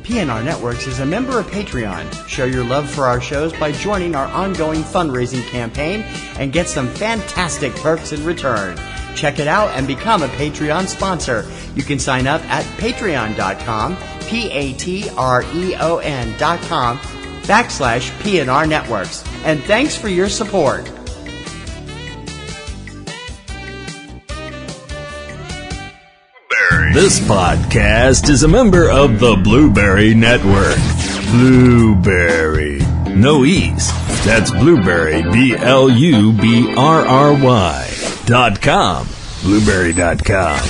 PNR Networks is a member of Patreon. Show your love for our shows by joining our ongoing fundraising campaign and get some fantastic perks in return. Check it out and become a Patreon sponsor. You can sign up at patreon.com, patreon.com/PNR Networks. And thanks for your support. This podcast is a member of the Blueberry Network. Blueberry. No E's. That's Blueberry, BLUBRRY.com. Blueberry.com.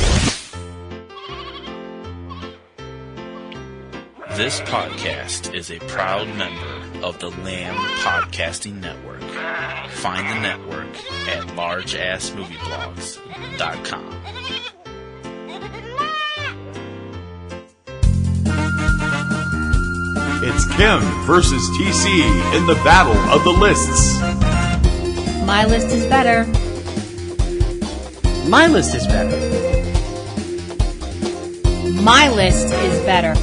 This podcast is a proud member of the Lamb Podcasting Network. Find the network at largeassmovieblogs.com. It's Kim versus TC in the battle of the lists. My list is better. My list is better. My list is better.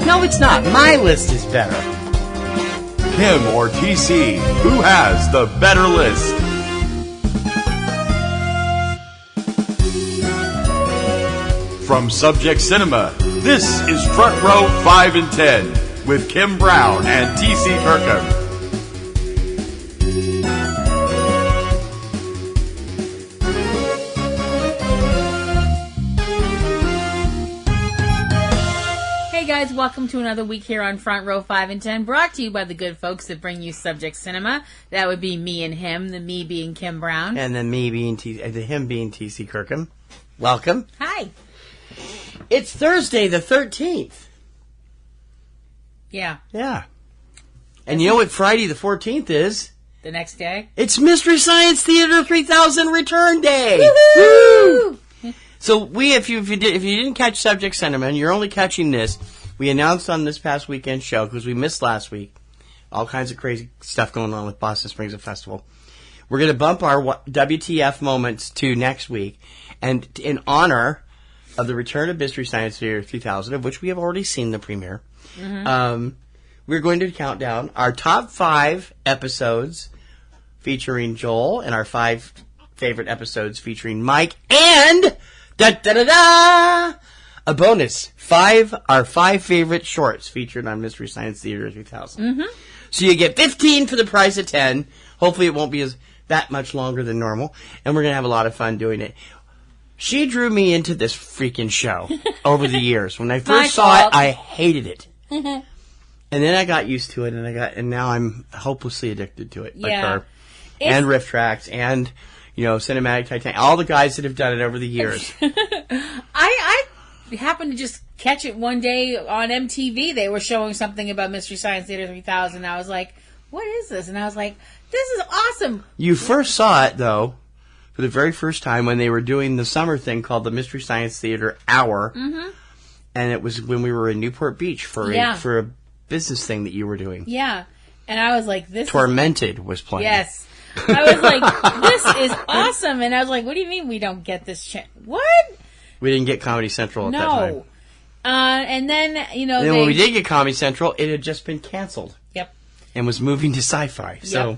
No, it's not. My list is better. Kim or TC, who has the better list? From Subject Cinema, this is Front Row 5 and 10 with Kim Brown and TC Kirkham. Hey guys, welcome to another week here on Front Row 5 and 10, brought to you by the good folks that bring you Subject Cinema. That would be me and him, the me being Kim Brown. And then me being him being TC Kirkham. Welcome. Hi. It's Thursday the 13th. Yeah. Yeah. And you know what Friday the 14th is? The next day? It's Mystery Science Theater 3000 Return Day. Woo-hoo! So if you didn't catch Subject Cinema and you're only catching this, we announced on this past weekend show, because we missed last week, all kinds of crazy stuff going on with Boston Springs Festival. We're going to bump our WTF moments to next week, and in honor of the return of Mystery Science Theater 3000, of which we have already seen the premiere, we're going to count down our top 5 episodes featuring Joel and our 5 favorite episodes featuring Mike and a bonus. Our 5 favorite shorts featured on Mystery Science Theater 3000. So you get 15 for the price of 10. Hopefully it won't be that much longer than normal, and we're going to have a lot of fun doing it. She drew me into this freaking show over the years. When I first saw it, I hated it. And then I got used to it, and now I'm hopelessly addicted to it. Like her. And Riff Tracks, and, Cinematic Titanic, all the guys that have done it over the years. I happened to just catch it one day on MTV. They were showing something about Mystery Science Theater 3000. I was like, what is this? And I was like, this is awesome. You first saw it, though, for the very first time when they were doing the summer thing called the Mystery Science Theater Hour. And it was when we were in Newport Beach for a business thing that you were doing. Yeah. And I was like, Tormented was playing. Yes. I was like, this is awesome. And I was like, what do you mean we don't get this chance? What? We didn't get Comedy Central at that time. And then, when we did get Comedy Central, it had just been canceled. Yep. And was moving to Sci-Fi. So,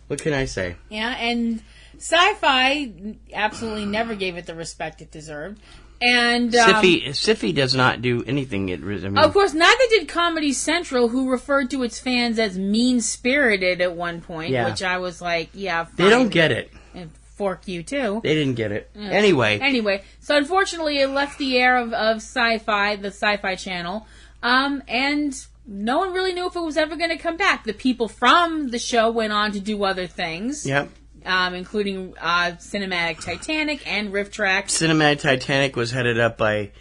what can I say? Yeah, and Sci-Fi absolutely never gave it the respect it deserved. And Sci-Fi does not do anything. Of course, neither did Comedy Central, who referred to its fans as mean-spirited at one point, which I was like, yeah, fine. They don't get it. And fork you, too. They didn't get it. Anyway, so unfortunately, it left the air of Sci-Fi, the Sci-Fi channel, and no one really knew if it was ever going to come back. The people from the show went on to do other things. Yep. Including Cinematic Titanic and Riff Tracks. Cinematic Titanic was headed up by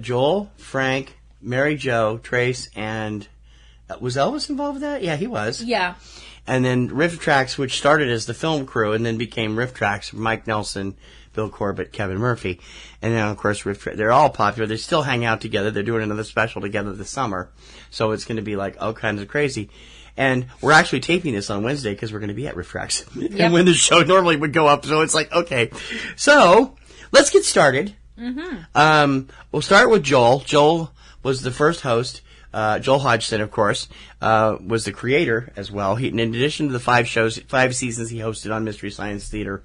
Joel, Frank, Mary Jo, Trace, and was Elvis involved with that? Yeah, he was. Yeah. And then Riff Tracks, which started as the film crew and then became Riff Tracks, Mike Nelson, Bill Corbett, Kevin Murphy. And then, of course, Riff Tracks, they're all popular. They still hang out together. They're doing another special together this summer. So it's going to be like all kinds of crazy. And we're actually taping this on Wednesday because we're going to be at Riff Tracks. And when the show normally would go up. So it's like, okay. So let's get started. We'll start with Joel. Joel was the first host. Joel Hodgson, of course, was the creator as well. In addition to the 5 seasons he hosted on Mystery Science Theater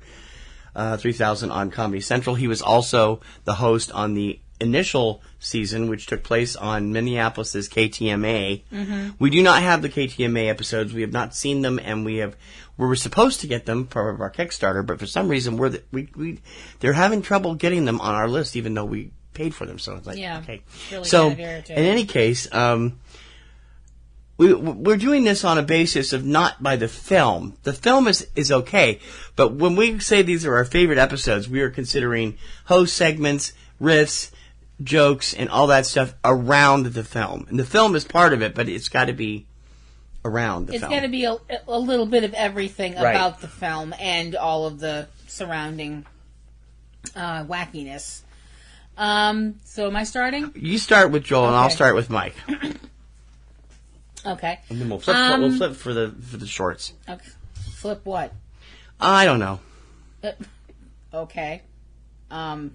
3000 on Comedy Central, he was also the host on the initial season, which took place on Minneapolis's KTMA. We do not have the KTMA episodes. We have not seen them, and we were supposed to get them part of our Kickstarter, but for some reason they're having trouble getting them on our list, even though we paid for them. So it's like, okay. It's really so kind of irritating. in any case, we're doing this on a basis of not by the film. The film is okay, but when we say these are our favorite episodes, we are considering host segments, riffs, jokes, and all that stuff around the film. And the film is part of it, but it's got to be around the film. It's got to be a little bit of everything about the film and all of the surrounding wackiness. So am I starting? You start with Joel, and I'll start with Mike. Okay. And then we'll flip for the shorts. Okay. Flip what? I don't know. Okay.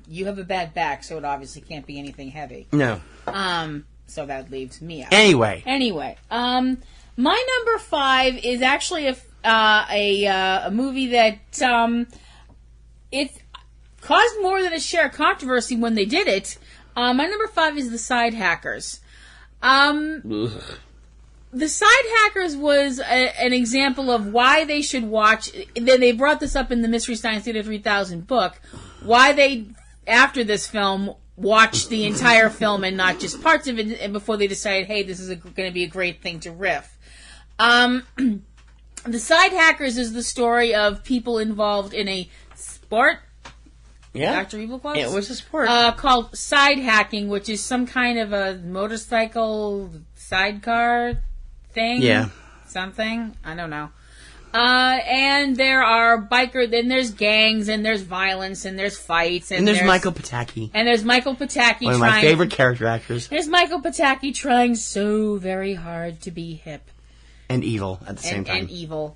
You have a bad back, so it obviously can't be anything heavy. No. So that leaves me out. Anyway. My number 5 is actually a movie that it caused more than a share of controversy when they did it. My number 5 is The Side Hackers. The Side Hackers was an example of why they should watch. They brought this up in the Mystery Science Theater 3000 book. Why they, after this film, watched the entire film and not just parts of it, and before they decided, hey, this is going to be a great thing to riff. The Side Hackers is the story of people involved in a sport. Yeah. Dr. Evil quotes? Yeah, it was a sport. Called side hacking, which is some kind of a motorcycle sidecar thing. Yeah. Something. I don't know. And there are bikers, and there's gangs, and there's violence, and there's fights, and there's Michael Pataki. And there's Michael Pataki one of my favorite character actors. There's Michael Pataki trying so very hard to be hip. And evil at the same time. And evil.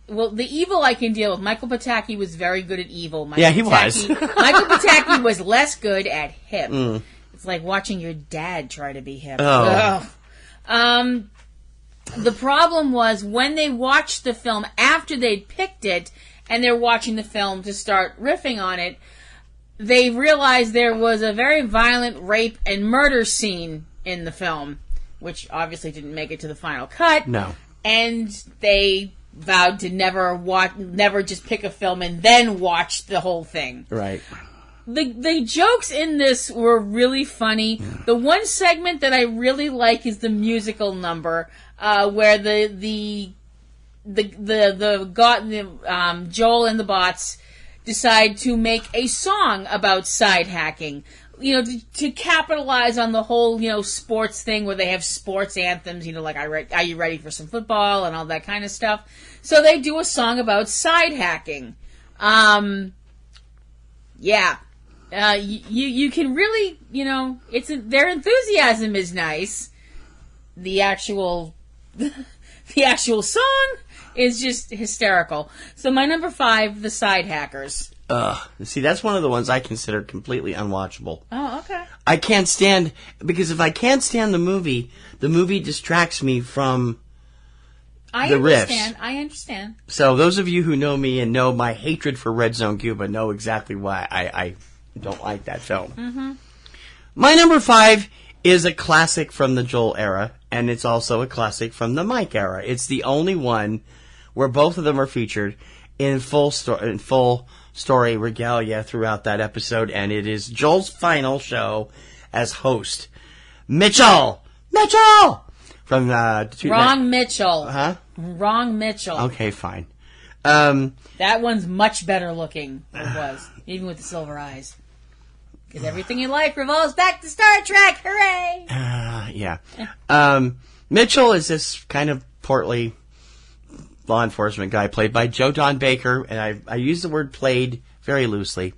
Well, the evil I can deal with. Michael Pataki was very good at evil. He was. Michael Pataki was less good at hip. It's like watching your dad try to be hip. Oh. Ugh. The problem was when they watched the film after they'd picked it, and they're watching the film to start riffing on it, they realized there was a very violent rape and murder scene in the film, which obviously didn't make it to the final cut. No. And they vowed to never just pick a film and then watch the whole thing. Right. The jokes in this were really funny. The one segment that I really like is the musical number, where Joel and the bots decide to make a song about side hacking. To capitalize on the whole, sports thing where they have sports anthems, like Are You Ready for Some Football and all that kind of stuff. So they do a song about side hacking. Yeah. You can really, their enthusiasm is nice. The actual song is just hysterical. So my number 5, The Side Hackers. See, that's one of the ones I consider completely unwatchable. Oh, okay. I can't stand, because if I can't stand the movie distracts me from the riffs. I understand. So those of you who know me and know my hatred for Red Zone Cuba know exactly why I don't like that film. Mm-hmm. My number 5 is a classic from the Joel era, and it's also a classic from the Mike era. It's the only one where both of them are featured in full story regalia throughout that episode, and it is Joel's final show as host. Mitchell! From Wrong Mitchell. Huh? Wrong Mitchell. Okay, fine. That one's much better looking than it was, even with the silver eyes. Because everything in life revolves back to Star Trek. Hooray! Yeah. Mitchell is this kind of portly law enforcement guy played by Joe Don Baker, and I use the word played very loosely.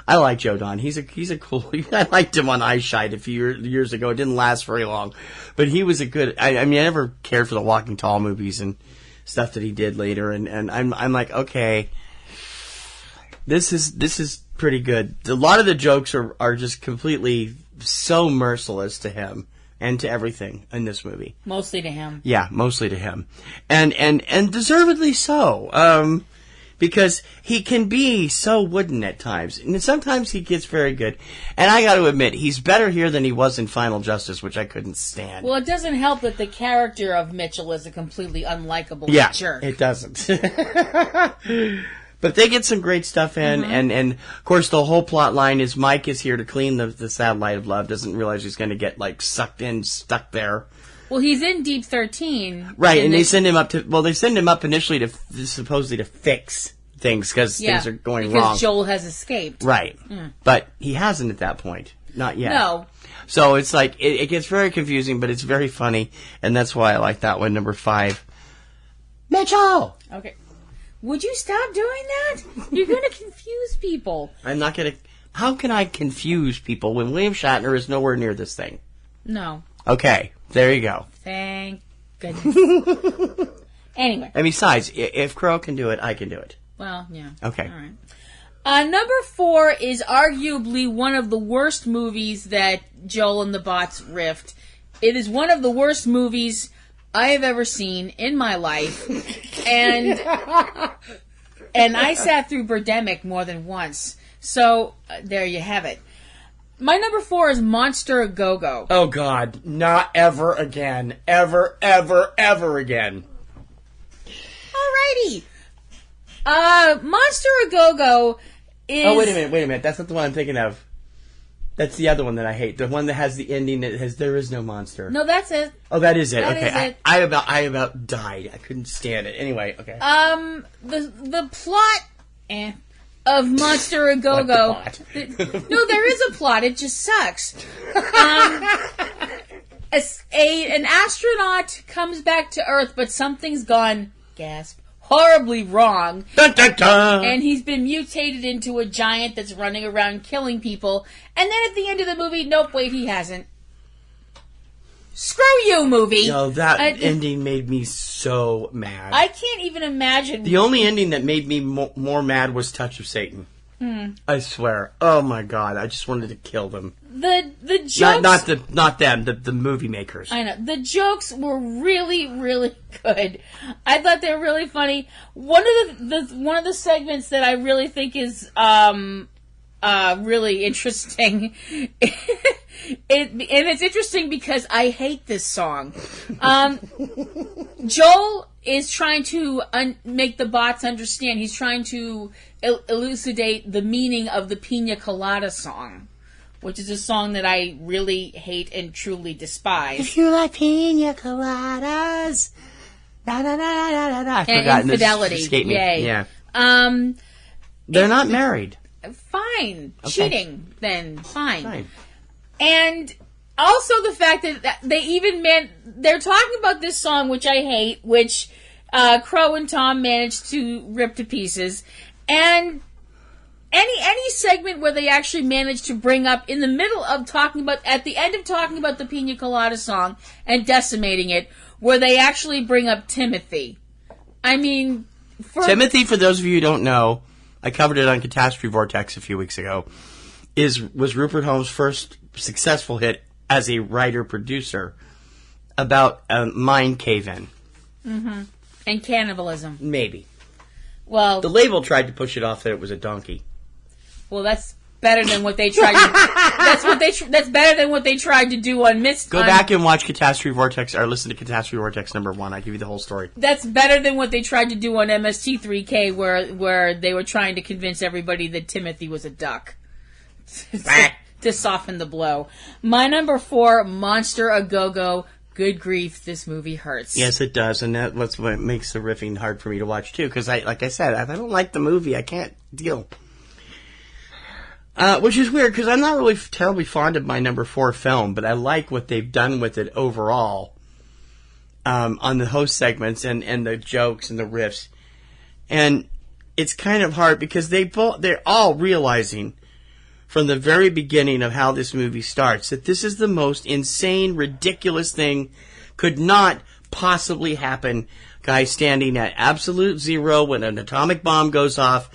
I like Joe Don. He's a cool. I liked him on Eyeshite a few years ago. It didn't last very long, but he was a good. I never cared for the Walking Tall movies and stuff that he did later, and I'm like, okay, this is pretty good. A lot of the jokes are just completely so merciless to him and to everything in this movie. Mostly to him. Yeah, mostly to him. And deservedly so. Because he can be so wooden at times. And sometimes he gets very good. And I got to admit, he's better here than he was in Final Justice, which I couldn't stand. Well, it doesn't help that the character of Mitchell is a completely unlikable jerk. It doesn't. But they get some great stuff in, and of course the whole plot line is Mike is here to clean the satellite of love, doesn't realize he's going to get, like, sucked in, stuck there. Well, he's in Deep 13. Right, and they send him up they send him up initially to supposedly to fix things, because things are going wrong. Because Joel has escaped. Right. But he hasn't at that point. Not yet. No. So it's like, it gets very confusing, but it's very funny, and that's why I like that one, number 5. Mitchell! Okay. Would you stop doing that? You're going to confuse people. I'm not going to... How can I confuse people when William Shatner is nowhere near this thing? No. Okay, there you go. Thank goodness. Anyway. And besides, if Crow can do it, I can do it. Well, yeah. Okay. All right. Number 4 is arguably one of the worst movies that Joel and the Bots riffed. It is one of the worst movies I have ever seen in my life. And I sat through Birdemic more than once. So, there you have it. My number 4 is Monster A Go-Go. Oh, God. Not ever again. Ever, ever, ever again. Alrighty. Monster A Go-Go is... Oh, wait a minute. That's not the one I'm thinking of. That's the other one that I hate. The one that has the ending that has "There is no monster." No, that's it. Oh, that is it. That okay. is it. I about died. I couldn't stand it. Anyway, okay. The plot of Monster A Go-Go. No, there is a plot. It just sucks. An astronaut comes back to Earth, but something's gone, gasp, horribly wrong. Dun, dun, dun. And he's been mutated into a giant that's running around killing people. And then at the end of the movie, nope, wait, he hasn't. Screw you, movie. No, that ending made me so mad. I can't even imagine. The only ending that made me more mad was Touch of Satan. I swear. Oh my God! I just wanted to kill them. The jokes, not them. The movie makers. I know the jokes were really, really good. I thought they were really funny. One of the segments that I really think is really interesting. And it's interesting because I hate this song. Joel is trying to make the bots understand. He's trying to elucidate the meaning of the Pina Colada song, which is a song that I really hate and truly despise. If you like Pina Coladas, da da da da da da. And infidelity, yay. Yeah. They're not married. Fine. Okay. Cheating, then. Fine. And also the fact that they even they're talking about this song, which I hate, which Crow and Tom managed to rip to pieces. And any segment where they actually manage to bring up in the middle of talking about, at the end of talking about the Pina Colada song and decimating it, where they actually bring up Timothy. I mean, Timothy, for those of you who don't know, I covered it on Catastrophe Vortex a few weeks ago, was Rupert Holmes' first successful hit as a writer-producer about a mine cave-in. Mm-hmm. And cannibalism. Maybe. Well, the label tried to push it off that it was a donkey. Well, that's better than what they tried to... that's better than what they tried to do on Go back and watch Catastrophe Vortex, or listen to Catastrophe Vortex number 1. I give you the whole story. That's better than what they tried to do on MST3K, where they were trying to convince everybody that Timothy was a duck. To soften the blow. My number 4, Monster A Go-Go. Good grief, this movie hurts. Yes, it does, and that's what makes the riffing hard for me to watch, too, because, like I said, if I don't like the movie, I can't deal. Which is weird, because I'm not really terribly fond of my number 4 film, but I like what they've done with it overall, on the host segments and the jokes and the riffs. And it's kind of hard, because they're all realizing from the very beginning of how this movie starts that this is the most insane, ridiculous thing, could not possibly happen. Guy standing at absolute zero when an atomic bomb goes off,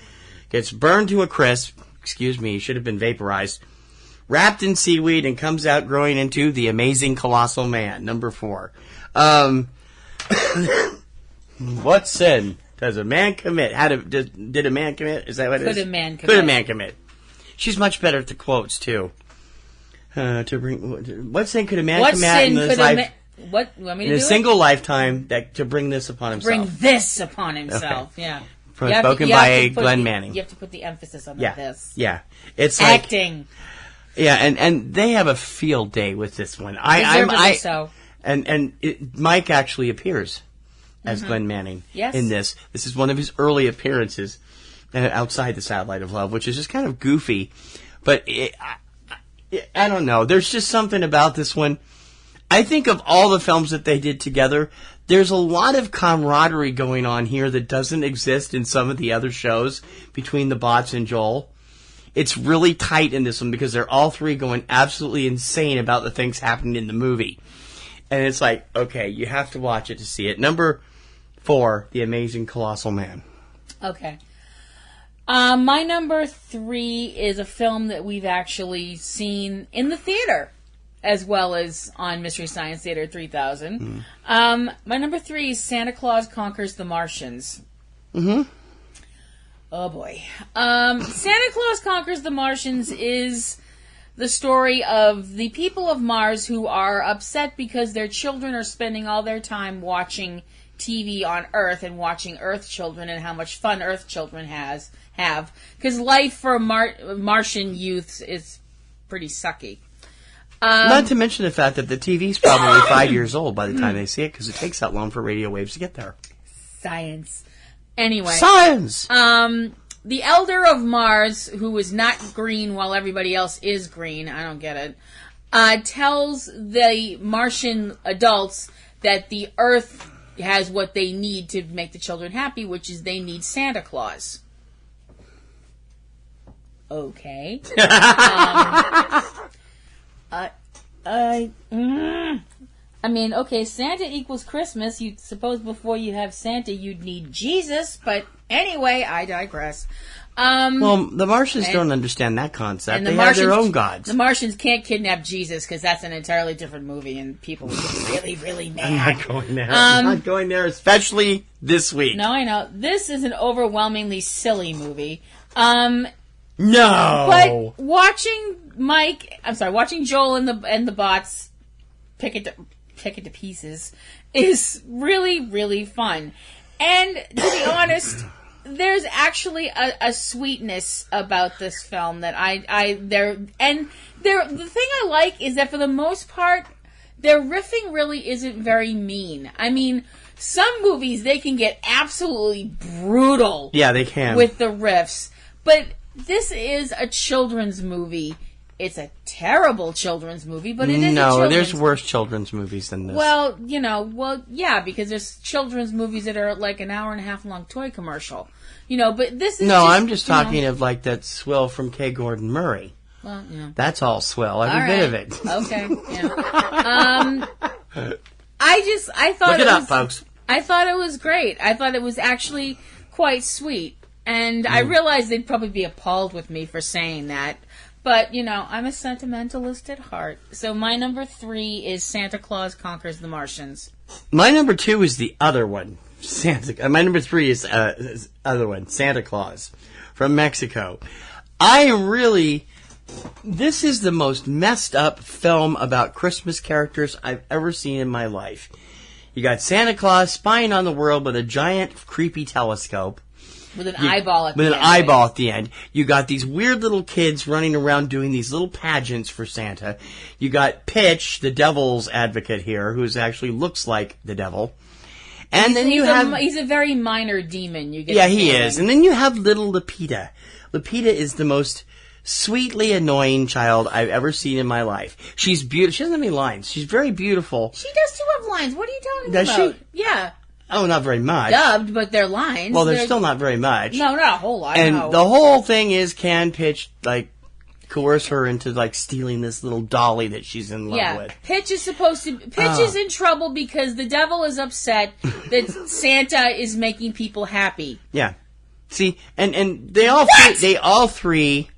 gets burned to a crisp, excuse me, he should have been vaporized, wrapped in seaweed, and comes out growing into the amazing colossal man. Number 4. What sin does a man commit? Did a man commit? Is that what it is? Could a man commit? Could a man commit? She's much better at the quotes, too. What sin could a man commit in his life? What? You want me to in a do single lifetime to bring this upon himself? Bring this upon himself, Okay. yeah. Spoken by Glenn Manning. You have to put the emphasis on this. Yeah. It's like... Acting. Yeah, and they have a field day with this one. So. And Mike actually appears as Glenn Manning in this. This is one of his early appearances outside the Satellite of Love, which is just kind of goofy. But I don't know. There's just something about this one. I think of all the films that they did together, there's a lot of camaraderie going on here that doesn't exist in some of the other shows between the Bots and Joel. It's really tight in this one because they're all three going absolutely insane about the things happening in the movie. And it's like, okay, you have to watch it to see it. Number 4, The Amazing Colossal Man. Okay. My number 3 is a film that we've actually seen in the theater, as well as on Mystery Science Theater 3000. My number 3 is Santa Claus Conquers the Martians. Oh boy. Santa Claus Conquers the Martians is the story of the people of Mars who are upset because their children are spending all their time watching TV on Earth and watching Earth children and how much fun Earth children have. Because life for Martian youths is pretty sucky. Not to mention the fact that the TV's probably 5 years old by the time they see it because it takes that long for radio waves to get there. Science. Anyway. Science! The Elder of Mars, who is not green while everybody else is green, I don't get it, tells the Martian adults that the Earth has what they need to make the children happy, which is they need Santa Claus. Okay. I mean, okay, Santa equals Christmas. You'd suppose before you have Santa, you'd need Jesus, but anyway, I digress. Well, the Martians don't understand that concept. They have their own gods. The Martians can't kidnap Jesus because that's an entirely different movie, and people would get really, really mad. I'm not going there. I'm not going there, especially this week. No, I know. This is an overwhelmingly silly movie. No! But watching Joel and the Bots pick it to pieces is really, really fun. And to be honest, there's actually a sweetness about this film that the thing I like is that for the most part, their riffing really isn't very mean. I mean, some movies, they can get absolutely brutal. Yeah, they can. With the riffs. But this is a children's movie. It's a terrible children's movie, but it is a children's movie. No, there's worse children's movies than this. Well, yeah, because there's children's movies that are like an hour and a half long toy commercial. But this is I'm just talking of like that swill from K. Gordon Murray. Well, yeah. That's all swill, every bit of it. Okay, yeah. I thought Look it up, folks. I thought it was great. I thought it was actually quite sweet. And I realized they'd probably be appalled with me for saying that. But, I'm a sentimentalist at heart. So my number 3 is Santa Claus Conquers the Martians. My number 2 is the other one. My number 3 is other one, Santa Claus from Mexico. This is the most messed up film about Christmas characters I've ever seen in my life. You got Santa Claus spying on the world with a giant, creepy telescope. With an eyeball at the end. With an eyeball at the end. You got these weird little kids running around doing these little pageants for Santa. You got Pitch, the devil's advocate here, who actually looks like the devil. And he's a very minor demon. He is. And then you have little Lupita. Lupita is the most sweetly annoying child I've ever seen in my life. She's beautiful. She doesn't have any lines. She's very beautiful. She does too have lines. What are you talking about? Does she? Yeah. Oh, not very much. Dubbed, but they're lines. Well, they're still not very much. No, not a whole lot. And the whole thing is, can Pitch, coerce her into, stealing this little dolly that she's in love with? Pitch is is in trouble because the devil is upset that Santa is making people happy. Yeah. See, and they all three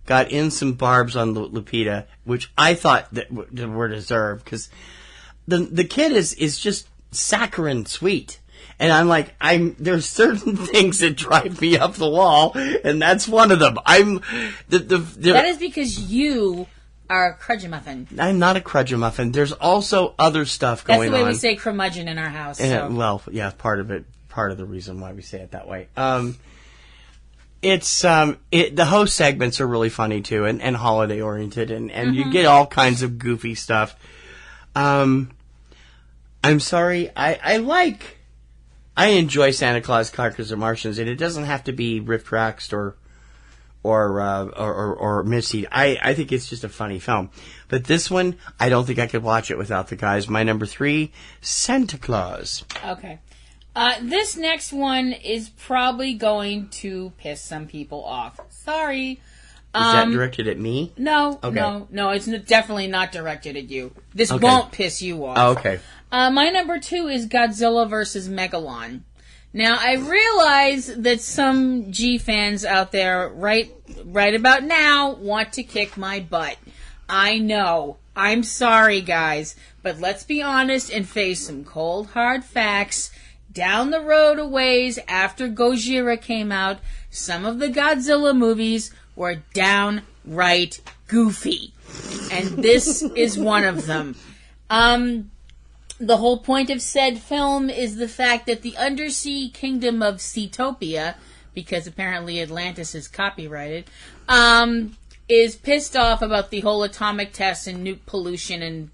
got in some barbs on Lupita, which I thought that were deserved, because the kid is just saccharine sweet. And I'm like, there's certain things that drive me up the wall, and that's one of them. That is because you are a crudgemuffin. I'm not a crudgemuffin. There's also other stuff going on. That's the way we say curmudgeon in our house. So. Well, yeah, part of the reason why we say it that way. The host segments are really funny too, and holiday oriented, and you get all kinds of goofy stuff. I'm sorry, I enjoy Santa Claus Conquers the Martians, and it doesn't have to be Rift Raxed or Misty. I think it's just a funny film. But this one, I don't think I could watch it without the guys. My number 3, Santa Claus. Okay. This next one is probably going to piss some people off. Sorry. Is that directed at me? No, okay. no, it's definitely not directed at you. This won't piss you off. Oh, okay. My number 2 is Godzilla vs. Megalon. Now, I realize that some G fans out there right about now want to kick my butt. I know. I'm sorry, guys. But let's be honest and face some cold, hard facts. Down the road a ways after Gojira came out, some of the Godzilla movies were downright goofy. And this is one of them. The whole point of said film is the fact that the undersea kingdom of Seatopia, because apparently Atlantis is copyrighted, is pissed off about the whole atomic test and nuke pollution and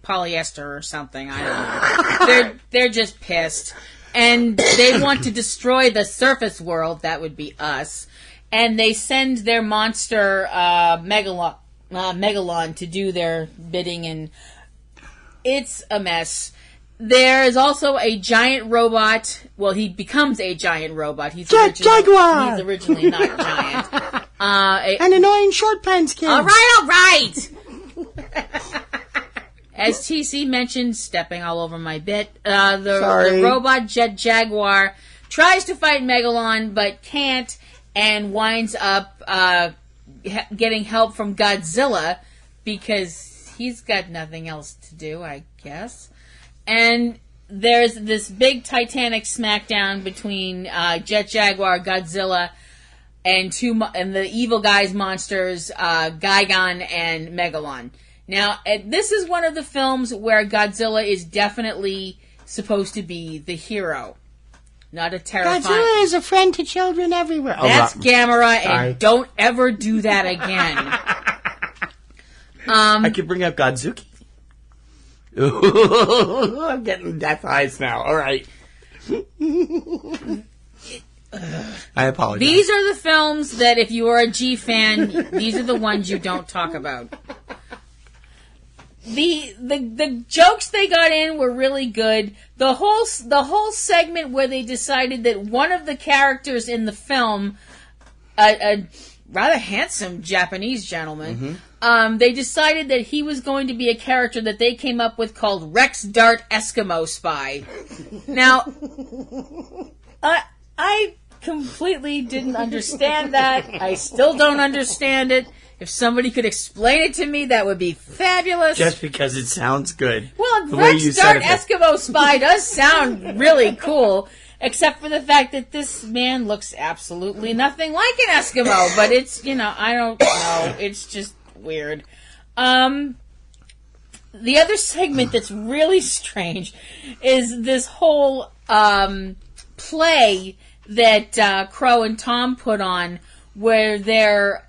polyester or something. I don't know. They're just pissed. And they want to destroy the surface world, that would be us. And they send their monster Megalon to do their bidding, and it's a mess. There is also a giant robot. Well, he becomes a giant robot. He's Jaguar! He's originally not giant. An annoying short pants kid. All right! As TC mentioned, stepping all over my bit, the robot Jet Jaguar tries to fight Megalon, but can't, and winds up getting help from Godzilla, because he's got nothing else to do, I guess. And there's this big Titanic smackdown between Jet Jaguar, Godzilla, and the evil guys monsters, Gigan and Megalon. Now, this is one of the films where Godzilla is definitely supposed to be the hero. Not a terrifying... Godzilla is a friend to children everywhere. That's Gamera, and don't ever do that again. I could bring up Godzuki. Ooh, I'm getting death eyes now. All right. I apologize. These are the films that if you are a G fan, these are the ones you don't talk about. The jokes they got in were really good. The whole segment where they decided that one of the characters in the film, a rather handsome Japanese gentleman, they decided that he was going to be a character that they came up with called Rex Dart Eskimo Spy. Now, I completely didn't understand that. I still don't understand it. If somebody could explain it to me, that would be fabulous. Just because it sounds good. Well, Rex Dart Eskimo Spy does sound really cool, except for the fact that this man looks absolutely nothing like an Eskimo. But it's, I don't know. It's just weird. The other segment that's really strange is this whole play that Crow and Tom put on, where they're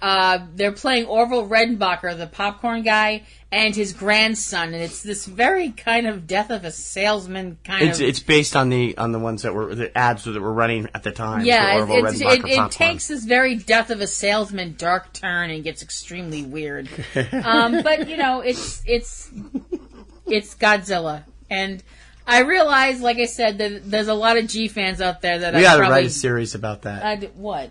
playing Orville Redenbacher, the popcorn guy, and his grandson, and it's this very kind of death of a salesman kind of. It's based on the ones that were the ads that were running at the time. Yeah, it takes this very death of a salesman dark turn and gets extremely weird. But it's Godzilla, and I realize, like I said, that there's a lot of G fans out there that we gotta write a series about that. What?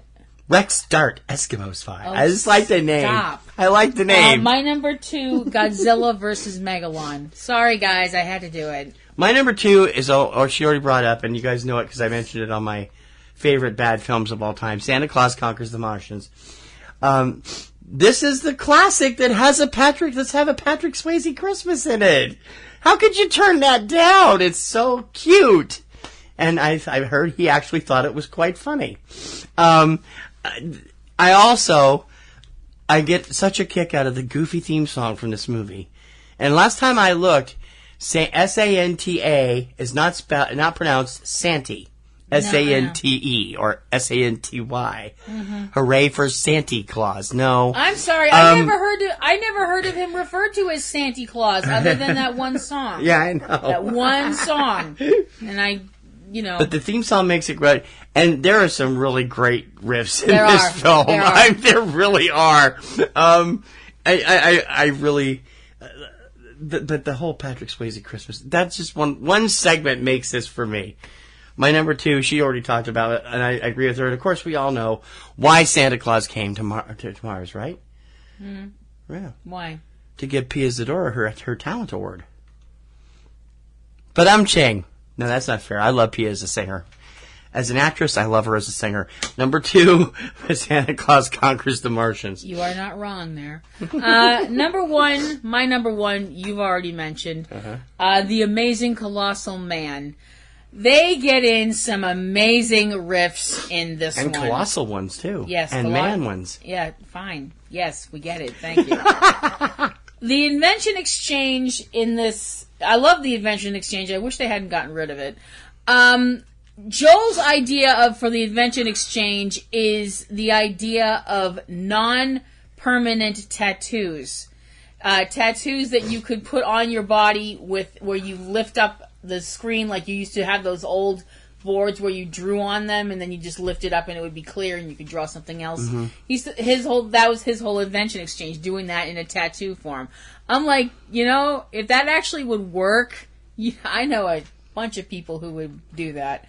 Rex Dart Eskimo Spy. I just like the name. Stop. I like the name. My number 2, Godzilla vs. Megalon. Sorry, guys, I had to do it. My number 2 is, she already brought up, and you guys know it because I mentioned it on my favorite bad films of all time, Santa Claus Conquers the Martians. this is the classic that has let's have a Patrick Swayze Christmas in it. How could you turn that down? It's so cute. And I heard he actually thought it was quite funny. I get such a kick out of the goofy theme song from this movie. And last time I looked, Santa is not pronounced Santy. Sante or Santy. Mm-hmm. Hooray for Santa Claus. No. I'm sorry, I never heard of him referred to as Santa Claus other than that one song. Yeah, I know. That one song. And But the theme song makes it great. And there are some really great riffs in this film. There really are. I really... The whole Patrick Swayze Christmas, that's just one segment makes this for me. My number 2, she already talked about it, and I agree with her. And of course, we all know why Santa Claus came to Mars, right? Mm. Yeah. Why? To give Pia Zadora her talent award. But I'm Ching. No, that's not fair. I love Pia as a singer. As an actress, I love her as a singer. Number 2, Santa Claus Conquers the Martians. You are not wrong there. Number 1, my number 1, you've already mentioned. The Amazing Colossal Man. They get in some amazing riffs in this one. And colossal ones, too. Yes. And man ones. Yeah, fine. Yes, we get it. Thank you. The invention exchange in this... I love the invention exchange. I wish they hadn't gotten rid of it. Joel's idea for the invention exchange is the idea of non-permanent tattoos. Tattoos that you could put on your body where you lift up the screen like you used to have those old boards where you drew on them and then you just lift it up and it would be clear and you could draw something else. Mm-hmm. That was his whole invention exchange, doing that in a tattoo form. I'm like, if that actually would work, I know a bunch of people who would do that.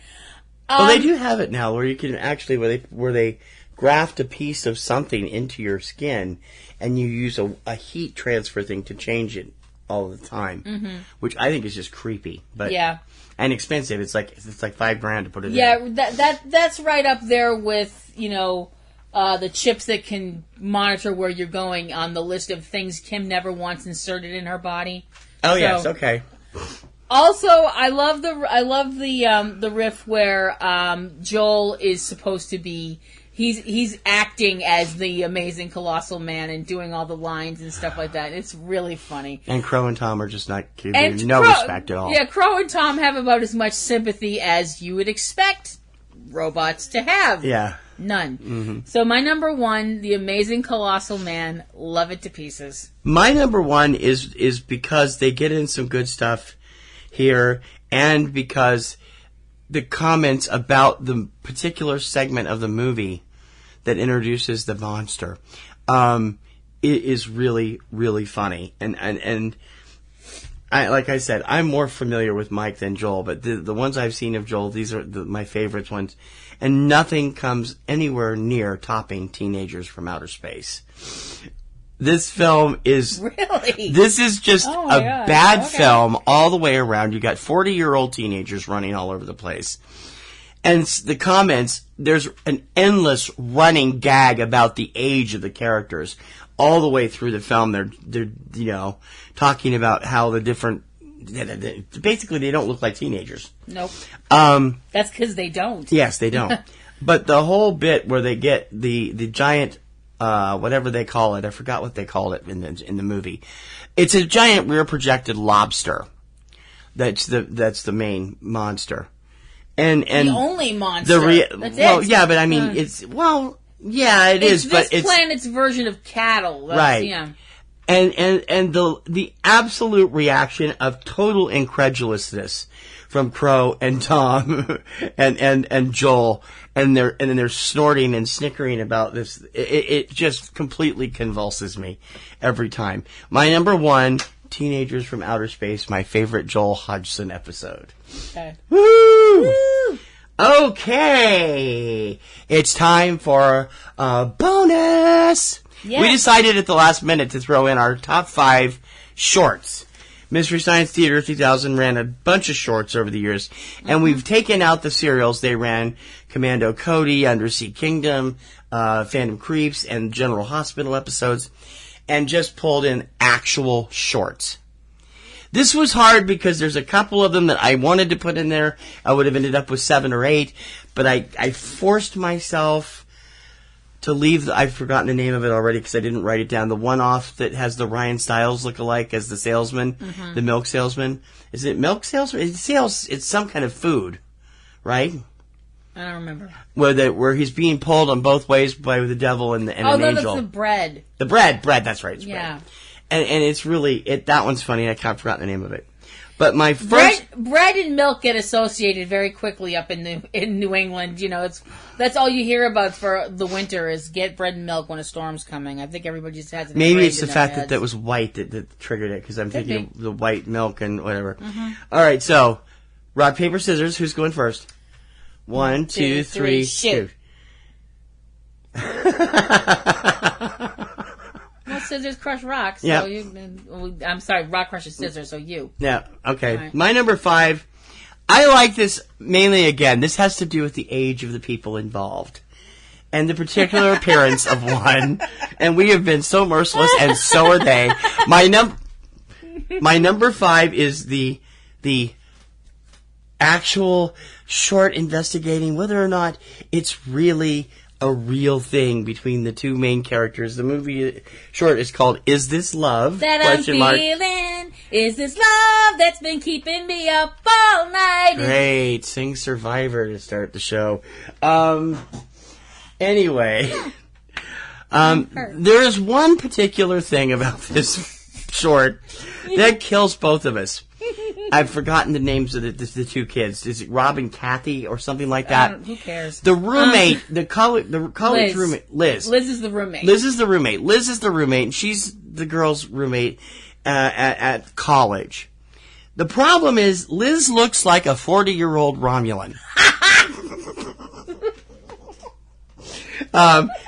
Well, they do have it now where you can actually where they graft a piece of something into your skin and you use a heat transfer thing to change it all the time, which I think is just creepy, but and expensive. It's like $5,000 to put it in. Yeah, that's right up there with the chips that can monitor where you're going on the list of things Kim never wants inserted in her body. Oh, yes, okay. Also, I love the riff where Joel is supposed to be. He's acting as the Amazing Colossal Man and doing all the lines and stuff like that. It's really funny. And Crow and Tom are just not giving no respect at all. Yeah, Crow and Tom have about as much sympathy as you would expect robots to have. Yeah. None. Mm-hmm. So my number 1, the Amazing Colossal Man, love it to pieces. My number 1 is because they get in some good stuff here, and because the comments about the particular segment of the movie that introduces the monster, it is really, really funny. And I, like I said, I'm more familiar with Mike than Joel, but the ones I've seen of Joel, these are my favorites ones. And nothing comes anywhere near topping Teenagers from Outer Space. This film is... Really? This is just bad film all the way around. You got 40-year-old teenagers running all over the place. And the comments, there's an endless running gag about the age of the characters. All the way through the film, they're talking about how the different... Basically, they don't look like teenagers. Nope. That's because they don't. Yes, they don't. But the whole bit where they get the giant... whatever they call it, I forgot what they called it in the movie. It's a giant rear projected lobster. That's the main monster, and the only monster. That's it. Yeah, but I mean, it is. It's but this planet's version of cattle, right? Yeah. And the absolute reaction of total incredulousness from Crow and Tom and Joel, and they're snorting and snickering about this. It just completely convulses me every time. My number 1, Teenagers from Outer Space, my favorite Joel Hodgson episode. Okay. Woo! Woo! Okay, it's time for a bonus. Yes. We decided at the last minute to throw in our top 5 shorts. Mystery Science Theater 3000 ran a bunch of shorts over the years, and we've taken out the serials. They ran Commando Cody, Undersea Kingdom, Phantom Creeps, and General Hospital episodes, and just pulled in actual shorts. This was hard because there's a couple of them that I wanted to put in there. I would have ended up with 7 or 8, but I forced myself to leave. I've forgotten the name of it already because I didn't write it down. The one-off that has the Ryan Stiles look-alike as the salesman, the milk salesman. Is it milk salesman? It's some kind of food, right? I don't remember. Where he's being pulled on both ways by the devil and an angel. Oh, no, that's the bread. The bread, that's right. It's yeah. Bread. And it's really, that one's funny. I can't forget the name of it. But my first... Bread and milk get associated very quickly up in New England. You know, that's all you hear about for the winter is get bread and milk when a storm's coming. I think everybody just has it. Maybe it's the fact that was white that triggered it, because I'm thinking of the white milk and whatever. All right, so rock, paper, scissors. Who's going first? 1, 2, 3, shoot. Well, scissors crush rocks. So yeah. I'm sorry, rock crushes scissors, so you. Yeah, okay. Right. My number 5, I like this mainly, again, this has to do with the age of the people involved and the particular appearance of one. And we have been so merciless, and so are they. My number 5 is the actual short investigating whether or not it's really a real thing between the two main characters. The movie short is called Is This Love? That I'm feeling. Is this love that's been keeping me up all night? Great. Sing Survivor to start the show. Anyway. There is one particular thing about this short that kills both of us. I've forgotten the names of the two kids. Is it Rob and Kathy or something like that? Who cares? The roommate, the college roommate, Liz. Liz is the roommate. Liz is the roommate, and she's the girl's roommate at college. The problem is, Liz looks like a 40-year-old Romulan.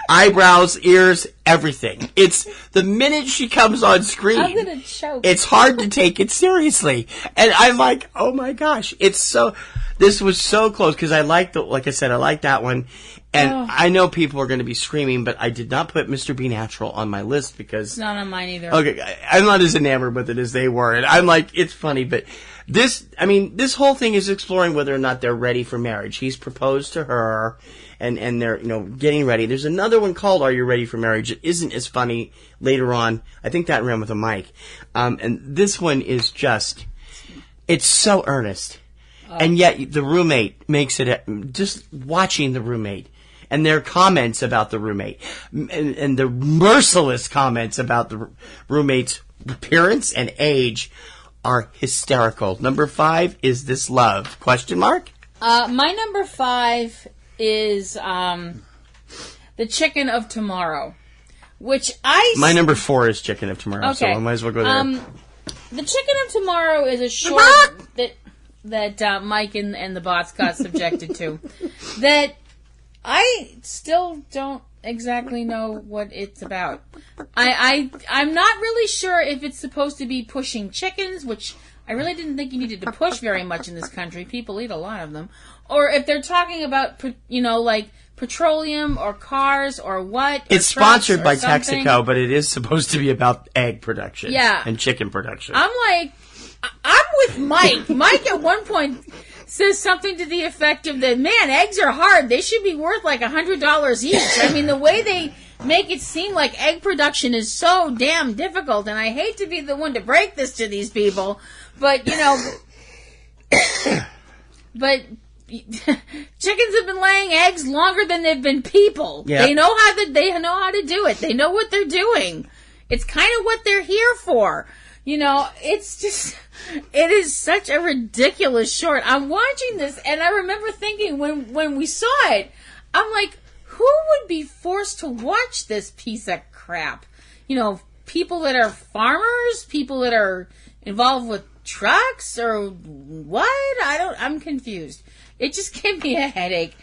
Eyebrows, ears, everything. It's the minute she comes on screen, I'm gonna choke. It's hard to take it seriously. And I'm like, oh my gosh, this was so close, because I like that one. And I know people are going to be screaming, but I did not put Mr. Be Natural on my list because... It's not on mine either. Okay, I'm not as enamored with it as they were. And I'm like, it's funny, but this whole thing is exploring whether or not they're ready for marriage. He's proposed to her, and they're, getting ready. There's another one called Are You Ready for Marriage? It isn't as funny later on. I think that ran with a mic. And this one is just, it's so earnest. And yet the roommate makes it, just watching the roommate and their comments about the roommate and the merciless comments about the roommate's appearance and age are hysterical. Number 5, Is This Love? Question mark? My number 5 is The Chicken of Tomorrow, which my number 4 is Chicken of Tomorrow, so I might as well go there. The Chicken of Tomorrow is a short that Mike and the bots got subjected to, that I still don't exactly know what it's about. I'm not really sure if it's supposed to be pushing chickens, which I really didn't think you needed to push very much in this country. People eat a lot of them. Or if they're talking about, like petroleum or cars or what. It's sponsored by Texaco, but it is supposed to be about egg production and chicken production. I'm with Mike. Mike at one point says something to the effect of that, man, eggs are hard. They should be worth like $100 each. I mean, the way they make it seem like egg production is so damn difficult, and I hate to be the one to break this to these people, but, but chickens have been laying eggs longer than they've been people. Yep. They know how to do it. They know what they're doing. It's kind of what they're here for. It's just, it is such a ridiculous short. I'm watching this, and I remember thinking when we saw it, I'm like, who would be forced to watch this piece of crap? People that are farmers, people that are involved with trucks, or what? I'm confused. It just gave me a headache.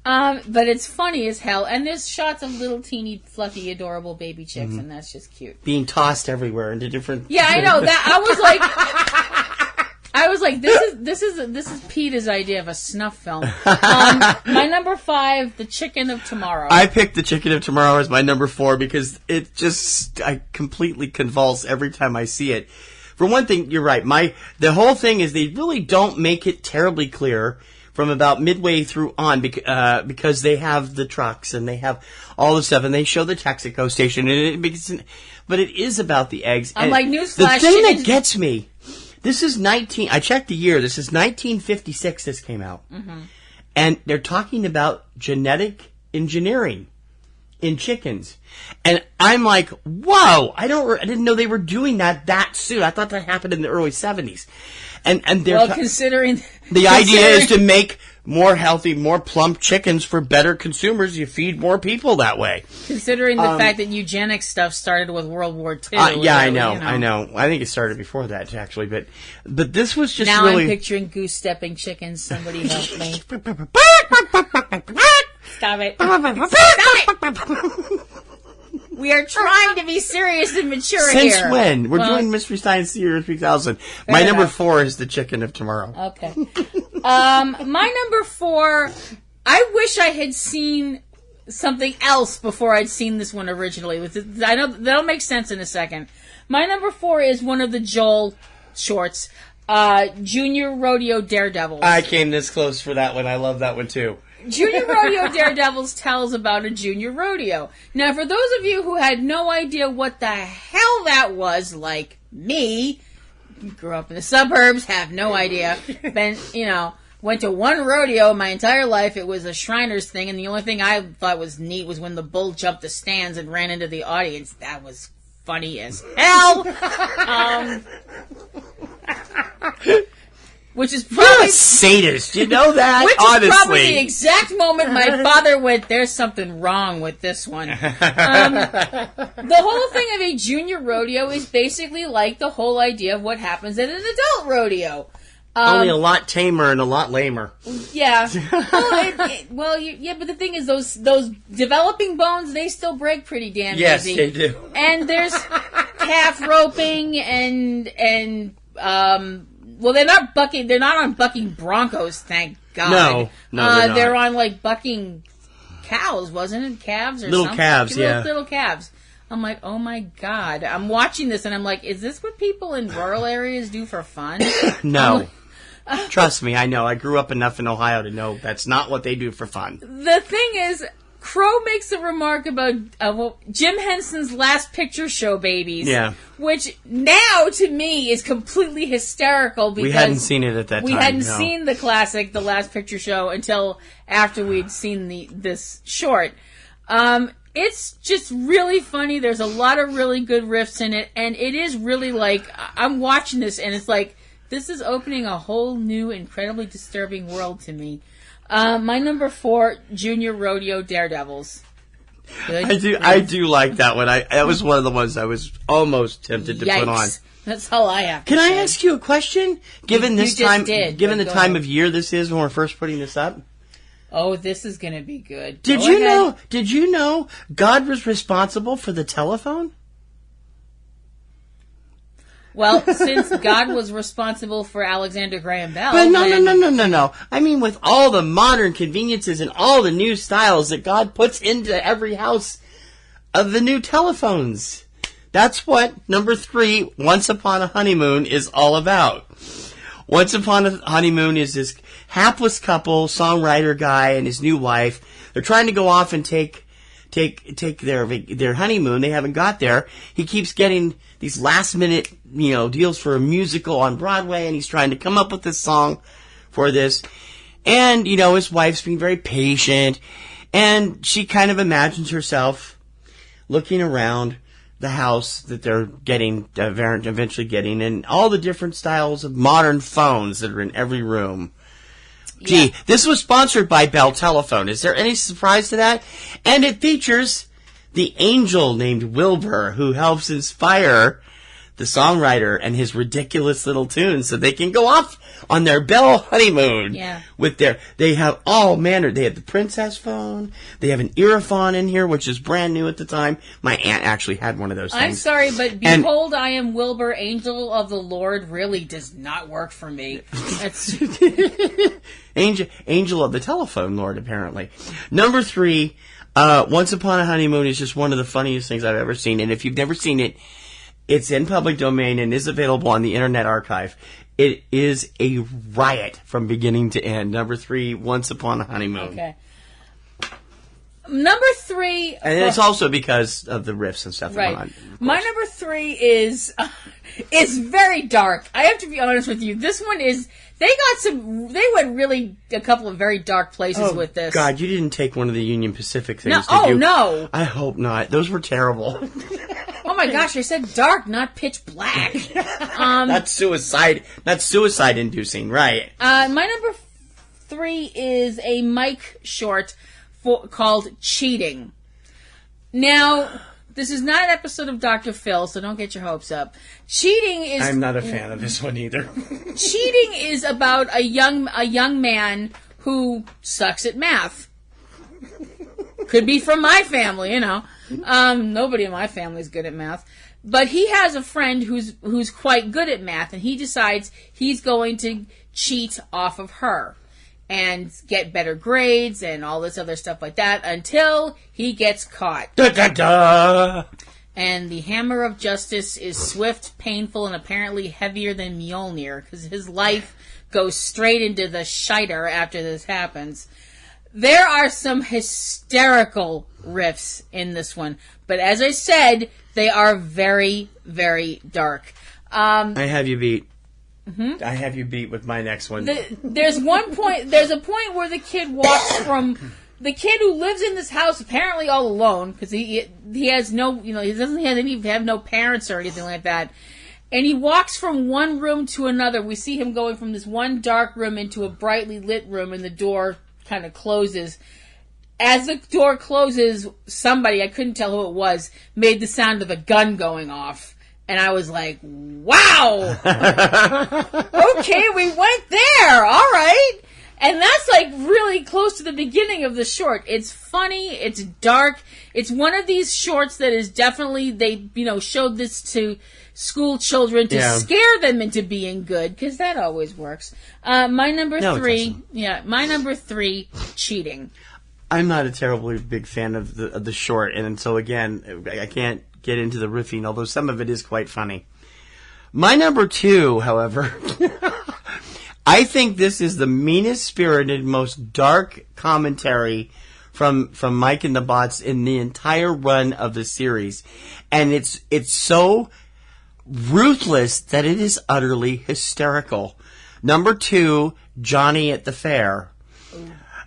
But it's funny as hell, and there's shots of little teeny, fluffy, adorable baby chicks, and that's just cute. Being tossed everywhere into different. Yeah, I know that. I was like, this is Peter's idea of a snuff film. My number 5, The Chicken of Tomorrow. I picked The Chicken of Tomorrow as my number 4 because I completely convulse every time I see it. For one thing, you're right. The whole thing is they really don't make it terribly clear from about midway through on because they have the trucks and they have all the stuff and they show the Texaco station but it is about the eggs. I'm like, newsflash. The thing that gets me. This is I checked the year. This is 1956 this came out. Mm-hmm. And they're talking about genetic engineering in chickens. And I'm like, whoa, I didn't know they were doing that soon. I thought that happened in the early 70s. And they're considering the idea is to make more healthy, more plump chickens for better consumers. You feed more people that way. Considering the fact that eugenics stuff started with World War II. Yeah, I know. I think it started before that, actually. But this was just now really... I'm picturing goose-stepping chickens. Somebody help me. Stop it. Stop it! We are trying to be serious and mature here. Since when? We're doing Mystery Science Theater 3000. My number 4 is The Chicken of Tomorrow. Okay. My number 4, I wish I had seen something else before I'd seen this one originally. I know that'll make sense in a second. My number 4 is one of the Joel shorts, Junior Rodeo Daredevils. I came this close for that one. I love that one too. Junior Rodeo Daredevils tells about a junior rodeo. Now, for those of you who had no idea what the hell that was, like me, grew up in the suburbs, have no idea, went to one rodeo my entire life. It was a Shriners thing, and the only thing I thought was neat was when the bull jumped the stands and ran into the audience. That was funny as hell. Which is probably... You're a sadist, you know that, which honestly. Which is probably the exact moment my father went, there's something wrong with this one. The whole thing of a junior rodeo is basically like the whole idea of what happens at an adult rodeo. Only a lot tamer and a lot lamer. Yeah. But the thing is, those developing bones, they still break pretty damn easy. Yes, they do. And there's calf roping and well, they're not bucking. They're not on bucking broncos, thank God. No, they're on like bucking cows, wasn't it? Calves or little something? calves, yeah, little calves. I'm like, oh my God! I'm watching this and I'm like, is this what people in rural areas do for fun? No, trust me, I know. I grew up enough in Ohio to know that's not what they do for fun. The thing is, Crow makes a remark about Jim Henson's Last Picture Show babies. Yeah. Which now, to me, is completely hysterical because... We hadn't seen it at that time. We hadn't seen the classic, The Last Picture Show, until after we'd seen this short. It's just really funny. There's a lot of really good riffs in it, and it is really like... I'm watching this, and it's like, this is opening a whole new, incredibly disturbing world to me. My number 4, Junior Rodeo Daredevils. Good. I do like that one. That was one of the ones I was almost tempted to put on. That's all I have. Can I ask you a question? Given the time of year this is when we're first putting this up. Oh, this is going to be good. Did you know God was responsible for the telephone? Well, since God was responsible for Alexander Graham Bell... But no. I mean, with all the modern conveniences and all the new styles that God puts into every house of the new telephones. That's what number 3, Once Upon a Honeymoon, is all about. Once Upon a Honeymoon is this hapless couple, songwriter guy and his new wife. They're trying to go off and take their honeymoon. They haven't got there. He keeps getting these last minute, deals for a musical on Broadway, and he's trying to come up with this song for this. And, his wife's being very patient, and she kind of imagines herself looking around the house that they're eventually getting, and all the different styles of modern phones that are in every room. Gee, this was sponsored by Bell Telephone. Is there any surprise to that? And it features the angel named Wilbur, who helps inspire the songwriter and his ridiculous little tunes so they can go off on their bell honeymoon. Yeah. They have all manner. They have the princess phone. They have an earphone in here, which is brand new at the time. My aunt actually had one of those things. I'm sorry, but Behold, I Am Wilbur, Angel of the Lord really does not work for me. That's Angel of the Telephone Lord, apparently. Number 3, Once Upon a Honeymoon is just one of the funniest things I've ever seen. And if you've never seen it, it's in public domain and is available on the Internet Archive. It is a riot from beginning to end. Number 3, Once Upon a Honeymoon. Okay. Number 3... And it's also because of the riffs and stuff. Right. My number 3 is very dark. I have to be honest with you. This one is... They went really a couple of very dark places with this. God, you didn't take one of the Union Pacific things, no, did you? No. I hope not. Those were terrible. Oh my gosh, I said dark, not pitch black. Not suicide-inducing, right. My number 3 is a Mike short called Cheating. Now... This is not an episode of Dr. Phil, so don't get your hopes up. Cheating is... I'm not a fan of this one either. Cheating is about a young man who sucks at math. Could be from my family, you know. Nobody in my family is good at math. But he has a friend who's quite good at math, and he decides he's going to cheat off of her and get better grades and all this other stuff like that until he gets caught. Da, da, da. And the hammer of justice is swift, painful, and apparently heavier than Mjolnir, because his life goes straight into the shiter after this happens. There are some hysterical riffs in this one, but as I said, they are very, very dark. I have you beat. Mm-hmm. I have you beat with my next one. There's a point where the kid walks from the kid who lives in this house apparently all alone because he has no, he doesn't have no parents or anything like that, and he walks from one room to another. We see him going from this one dark room into a brightly lit room, and the door kind of closes. As the door closes, somebody, I couldn't tell who it was, made the sound of a gun going off. And I was like, wow! Okay, we went there! Alright! And that's like really close to the beginning of the short. It's funny, it's dark, it's one of these shorts that is definitely, they, showed this to school children to scare them into being good, because that always works. My number 3, Cheating. I'm not a terribly big fan of the short, and so again, I can't get into the riffing, although some of it is quite funny. My number 2, however, I think this is the meanest-spirited, most dark commentary from Mike and the Bots in the entire run of the series, and it's so ruthless that it is utterly hysterical. Number 2, Johnny at the Fair.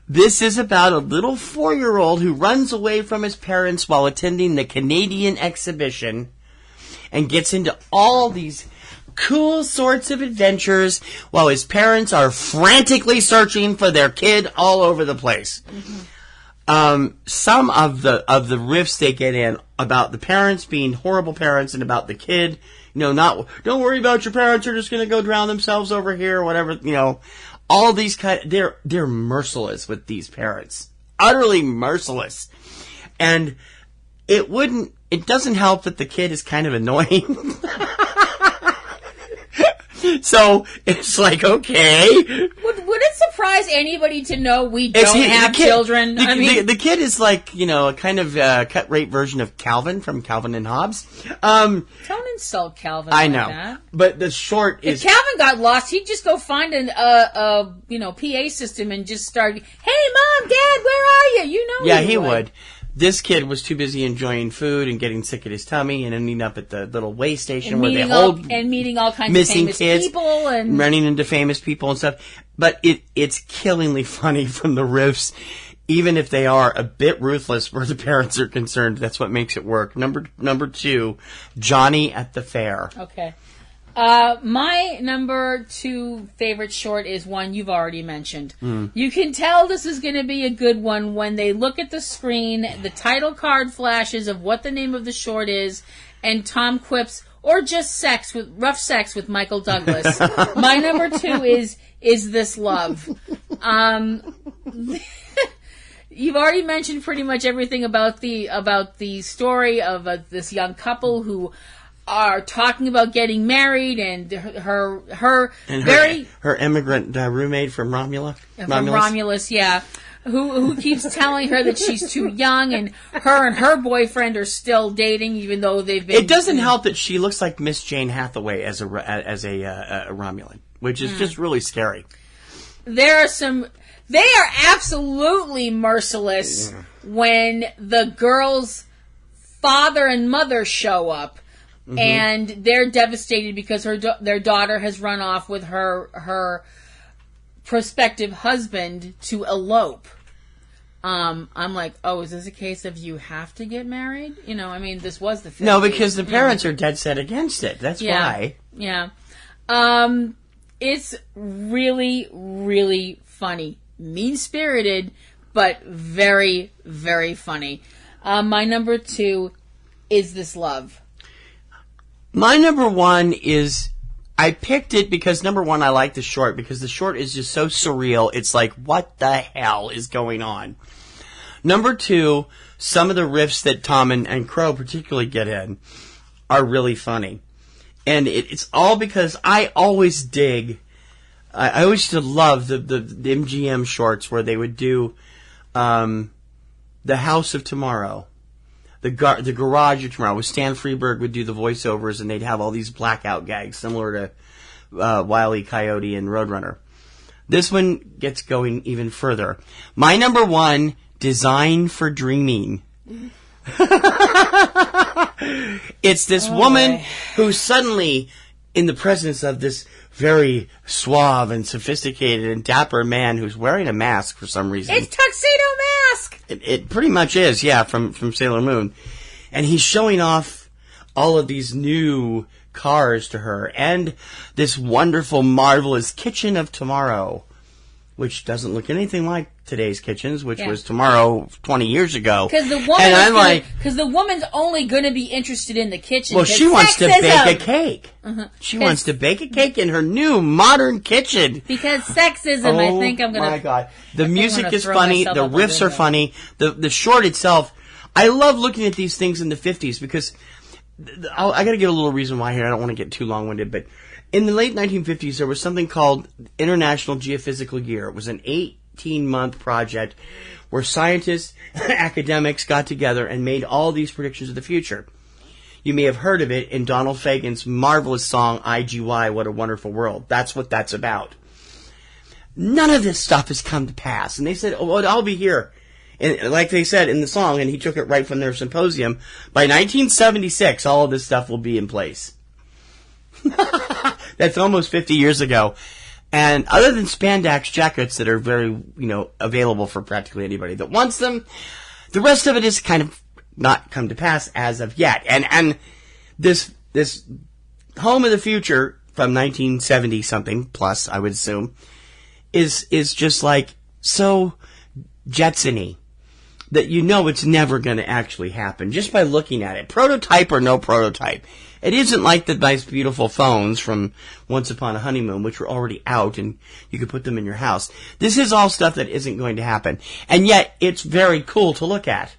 This is about a little 4-year-old who runs away from his parents while attending the Canadian exhibition and gets into all these cool sorts of adventures while his parents are frantically searching for their kid all over the place. Mm-hmm. Some of the riffs they get in about the parents being horrible parents and about the kid, don't worry about your parents, they're just going to go drown themselves over here or whatever, all these they're merciless with these parents. Utterly merciless. And it doesn't help that the kid is kind of annoying. So it's like, okay. Would it surprise anybody to know we don't have children? The kid is like, a kind of cut rate version of Calvin from Calvin and Hobbes. Don't insult Calvin. I know, that. But the short is. If Calvin got lost, he'd just go find a PA system and just start. Hey, Mom, Dad, where are you? Yeah, he would. This kid was too busy enjoying food and getting sick at his tummy and ending up at the little way station where they hold meeting all kinds missing of famous kids people and running into famous people and stuff. But it's killingly funny from the riffs, even if they are a bit ruthless where the parents are concerned. That's what makes it work. Number 2, Johnny at the Fair. Okay. My number 2 favorite short is one you've already mentioned. You can tell this is going to be a good one when they look at the screen, the title card flashes of what the name of the short is, and Tom quips, or just rough sex with Michael Douglas. My number 2 is This Love. You've already mentioned pretty much everything about the story of this young couple who are talking about getting married, and her immigrant roommate from Romulus, yeah, who keeps telling her that she's too young, and her boyfriend are still dating, even though they've been. It doesn't help that she looks like Miss Jane Hathaway as a Romulan, which is just really scary. They are absolutely merciless when the girl's father and mother show up, and they're devastated because their daughter has run off with her prospective husband to elope. I'm like, oh, is this a case of you have to get married? This was the 50s. No, because the parents are dead set against it. That's why. Yeah. It's really, really funny. Mean-spirited, but very, very funny. My number 2 is This Love. My number 1 is... I picked it because, number 1, I like the short, because the short is just so surreal. It's like, what the hell is going on? Number 2, some of the riffs that Tom and Crow particularly get in are really funny. And it's all because I always dig... I always used to love the MGM shorts where they would do The House of Tomorrow, the Garage of Tomorrow, where Stan Freberg would do the voiceovers, and they'd have all these blackout gags similar to Wile E. Coyote and Roadrunner. This one gets going even further. My number 1, Design for Dreaming. It's this woman who's suddenly in the presence of this very suave and sophisticated and dapper man who's wearing a mask for some reason. It's Tuxedo Mask! It pretty much is, yeah, from Sailor Moon. And he's showing off all of these new cars to her and this wonderful, marvelous kitchen of tomorrow, which doesn't look anything like today's kitchens, which was tomorrow 20 years ago. Because the woman's only going to be interested in the kitchen. Well, she wants to bake a cake. She wants to bake a cake in her new modern kitchen. Because sexism, I think I'm going to... Oh, my God. The music is funny. The riffs are funny. The short itself... I love looking at these things in the 50s because... I got to give a little reason why here. I don't want to get too long-winded, but... In the late 1950s, there was something called International Geophysical Year. It was an 18-month project where scientists, academics got together and made all these predictions of the future. You may have heard of it in Donald Fagen's marvelous song, IGY, What a Wonderful World. That's what that's about. None of this stuff has come to pass. And they said, oh, well, I'll be here. And like they said in the song, and he took it right from their symposium, by 1976, all of this stuff will be in place. That's almost 50 years ago. And other than spandex jackets that are very, available for practically anybody that wants them, the rest of it is kind of not come to pass as of yet. And this Home of the Future from 1970 something plus, I would assume, is just like so Jetsony that it's never going to actually happen just by looking at it. Prototype or no prototype. It isn't like the nice, beautiful phones from Once Upon a Honeymoon, which were already out and you could put them in your house. This is all stuff that isn't going to happen. And yet, it's very cool to look at.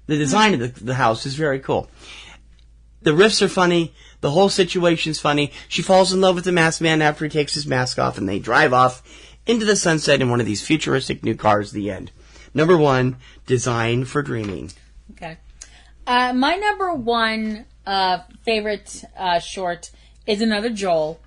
The design of the house is very cool. The riffs are funny. The whole situation's funny. She falls in love with the masked man after he takes his mask off, and they drive off into the sunset in one of these futuristic new cars, the end. Number 1, Design for Dreaming. Okay. My number 1... favorite short is another Joel.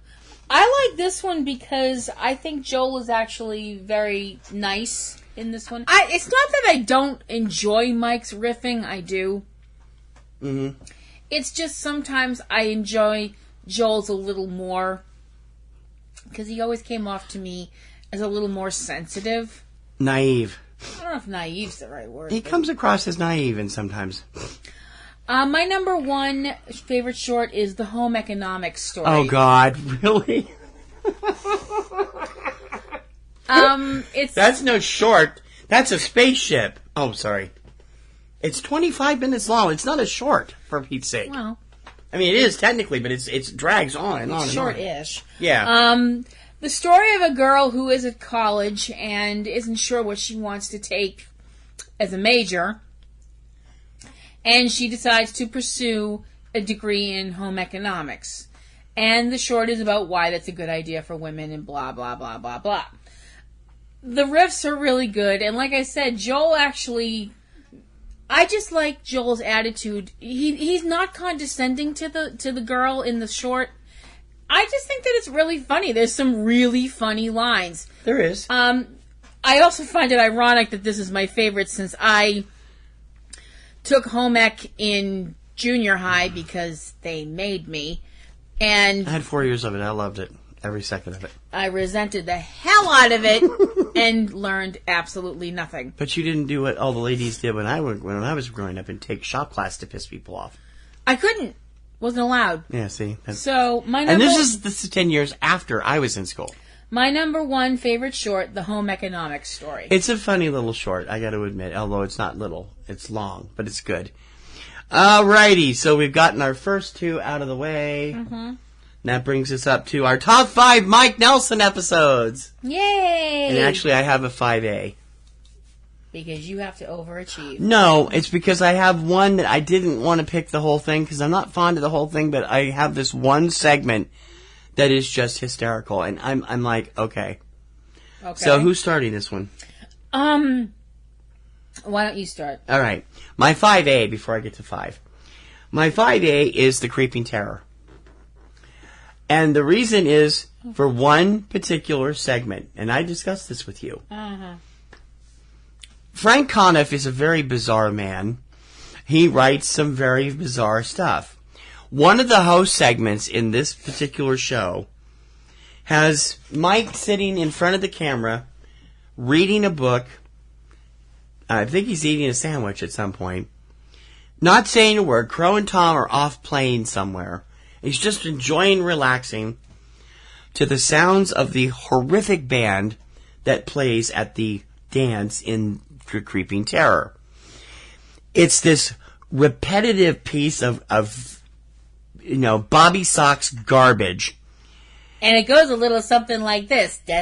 I like this one because I think Joel is actually very nice in this one. It's not that I don't enjoy Mike's riffing. I do. Mm-hmm. It's just sometimes I enjoy Joel's a little more because he always came off to me as a little more sensitive. Naive. I don't know if naive's the right word. He comes across as naive and sometimes... My number 1 favorite short is the Home Economics Story. Oh, God, really? That's no short. That's a spaceship. Oh, sorry. It's 25 minutes long. It's not a short, for Pete's sake. Well, I mean, it is technically, but it drags on and on and on. Short-ish. Yeah. The story of a girl who is at college and isn't sure what she wants to take as a major, and she decides to pursue a degree in home economics. And the short is about why that's a good idea for women and blah, blah, blah, blah, blah. The riffs are really good, and like I said, Joel actually... I just like Joel's attitude. He's not condescending to the girl in the short. I just think that it's really funny. There's some really funny lines. There is. I also find it ironic that this is my favorite since I took home ec in junior high because they made me. And I had 4 years of it. I loved it. Every second of it. I resented the hell out of it and learned absolutely nothing. But you didn't do what all the ladies did when I was growing up and take shop class to piss people off. I couldn't. Wasn't allowed. Yeah, see? So, and this is 10 years after I was in school. My number one favorite short, The Home Economics Story. It's a funny little short, I gotta admit. Although it's not little. It's long, but it's good. Alrighty, so we've gotten our first two out of the way. Mm-hmm. That brings us up to our top 5 Mike Nelson episodes. Yay! And actually, I have a 5A. Because you have to overachieve. No, it's because I have one that I didn't want to pick the whole thing, because I'm not fond of the whole thing, but I have this one segment that is just hysterical, and I'm like, okay. So who's starting this one? Why don't you start? All right. My 5A, before I get to 5. My 5A is The Creeping Terror. And the reason is for one particular segment, and I discussed this with you. Uh-huh. Frank Conniff is a very bizarre man. He writes some very bizarre stuff. One of the host segments in this particular show has Mike sitting in front of the camera, reading a book. I think he's eating a sandwich at some point. Not saying a word. Crow and Tom are off playing somewhere. He's just enjoying relaxing to the sounds of the horrific band that plays at the dance in The Creeping Terror. It's this repetitive piece of Bobby Sox garbage. And it goes a little something like this. Over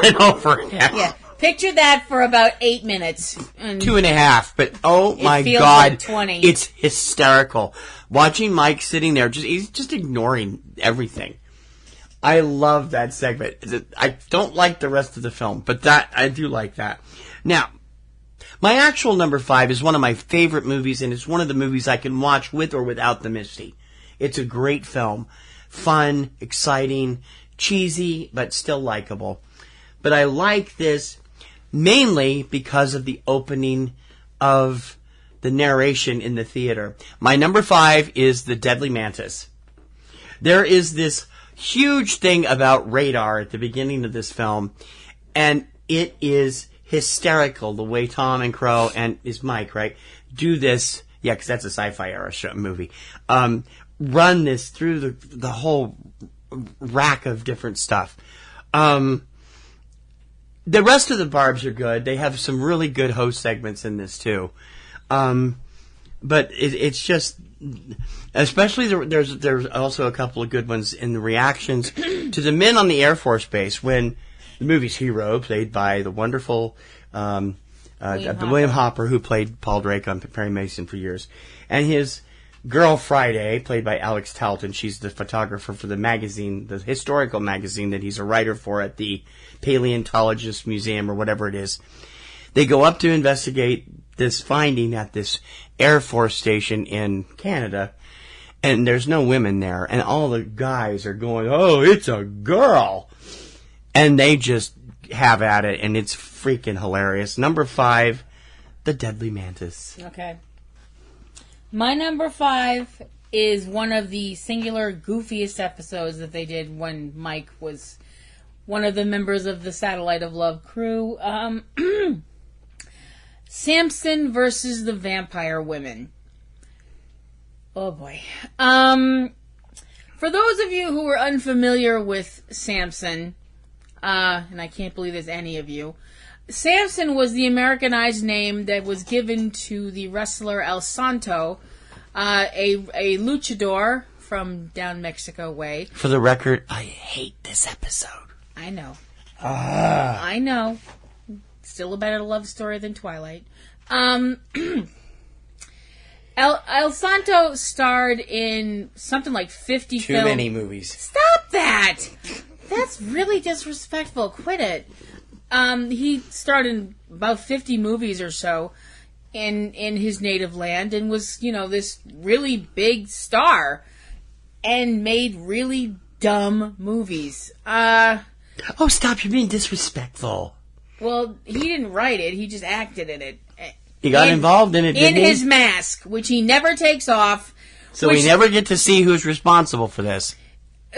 and over again. Yeah. Picture that for about 8 minutes. 2.5, but oh my feels God, like 20. It's hysterical. Watching Mike sitting there, he's just ignoring everything. I love that segment. I don't like the rest of the film, but I do like that. Now, my actual number 5 is one of my favorite movies, and it's one of the movies I can watch with or without the Misty. It's a great film. Fun, exciting, cheesy, but still likable. But I like this mainly because of the opening of the narration in the theater. My number 5 is The Deadly Mantis. There is this huge thing about radar at the beginning of this film, and it is hysterical the way Tom and Crow, and is Mike, right, do this, yeah, because that's a sci-fi era movie, run this through the whole rack of different stuff. The rest of the Barbs are good. They have some really good host segments in this too. But it's just, especially there's also a couple of good ones in the reactions to the men on the Air Force Base when the movie's hero, played by the wonderful William Hopper, who played Paul Drake on Perry Mason for years, and his girl Friday, played by Alex Talton. She's the photographer for the magazine, the historical magazine that he's a writer for at the Paleontologist Museum or whatever it is. They go up to investigate this finding at this Air Force station in Canada, and there's no women there, and all the guys are going, "Oh, it's a girl," and they just have at it, and it's freaking hilarious. Number 5, The Deadly Mantis. Okay. My number 5 is one of the singular goofiest episodes that they did when Mike was one of the members of the Satellite of Love crew. Samson versus the Vampire Women. Oh boy. For those of you who are unfamiliar with Samson, and I can't believe there's any of you, Samson was the Americanized name that was given to the wrestler El Santo, a luchador from down Mexico way. For the record, I hate this episode. I know. I know. Still a better love story than Twilight. El Santo starred in something like 50 films. Too many movies. Stop that! That's really disrespectful. Quit it. He starred in about 50 movies or so in his native land and was, this really big star and made really dumb movies. Oh, stop. You're being disrespectful. Well, he didn't write it. He just acted in it. He got involved in it, didn't he? In his mask, which he never takes off. So we never get to see who's responsible for this.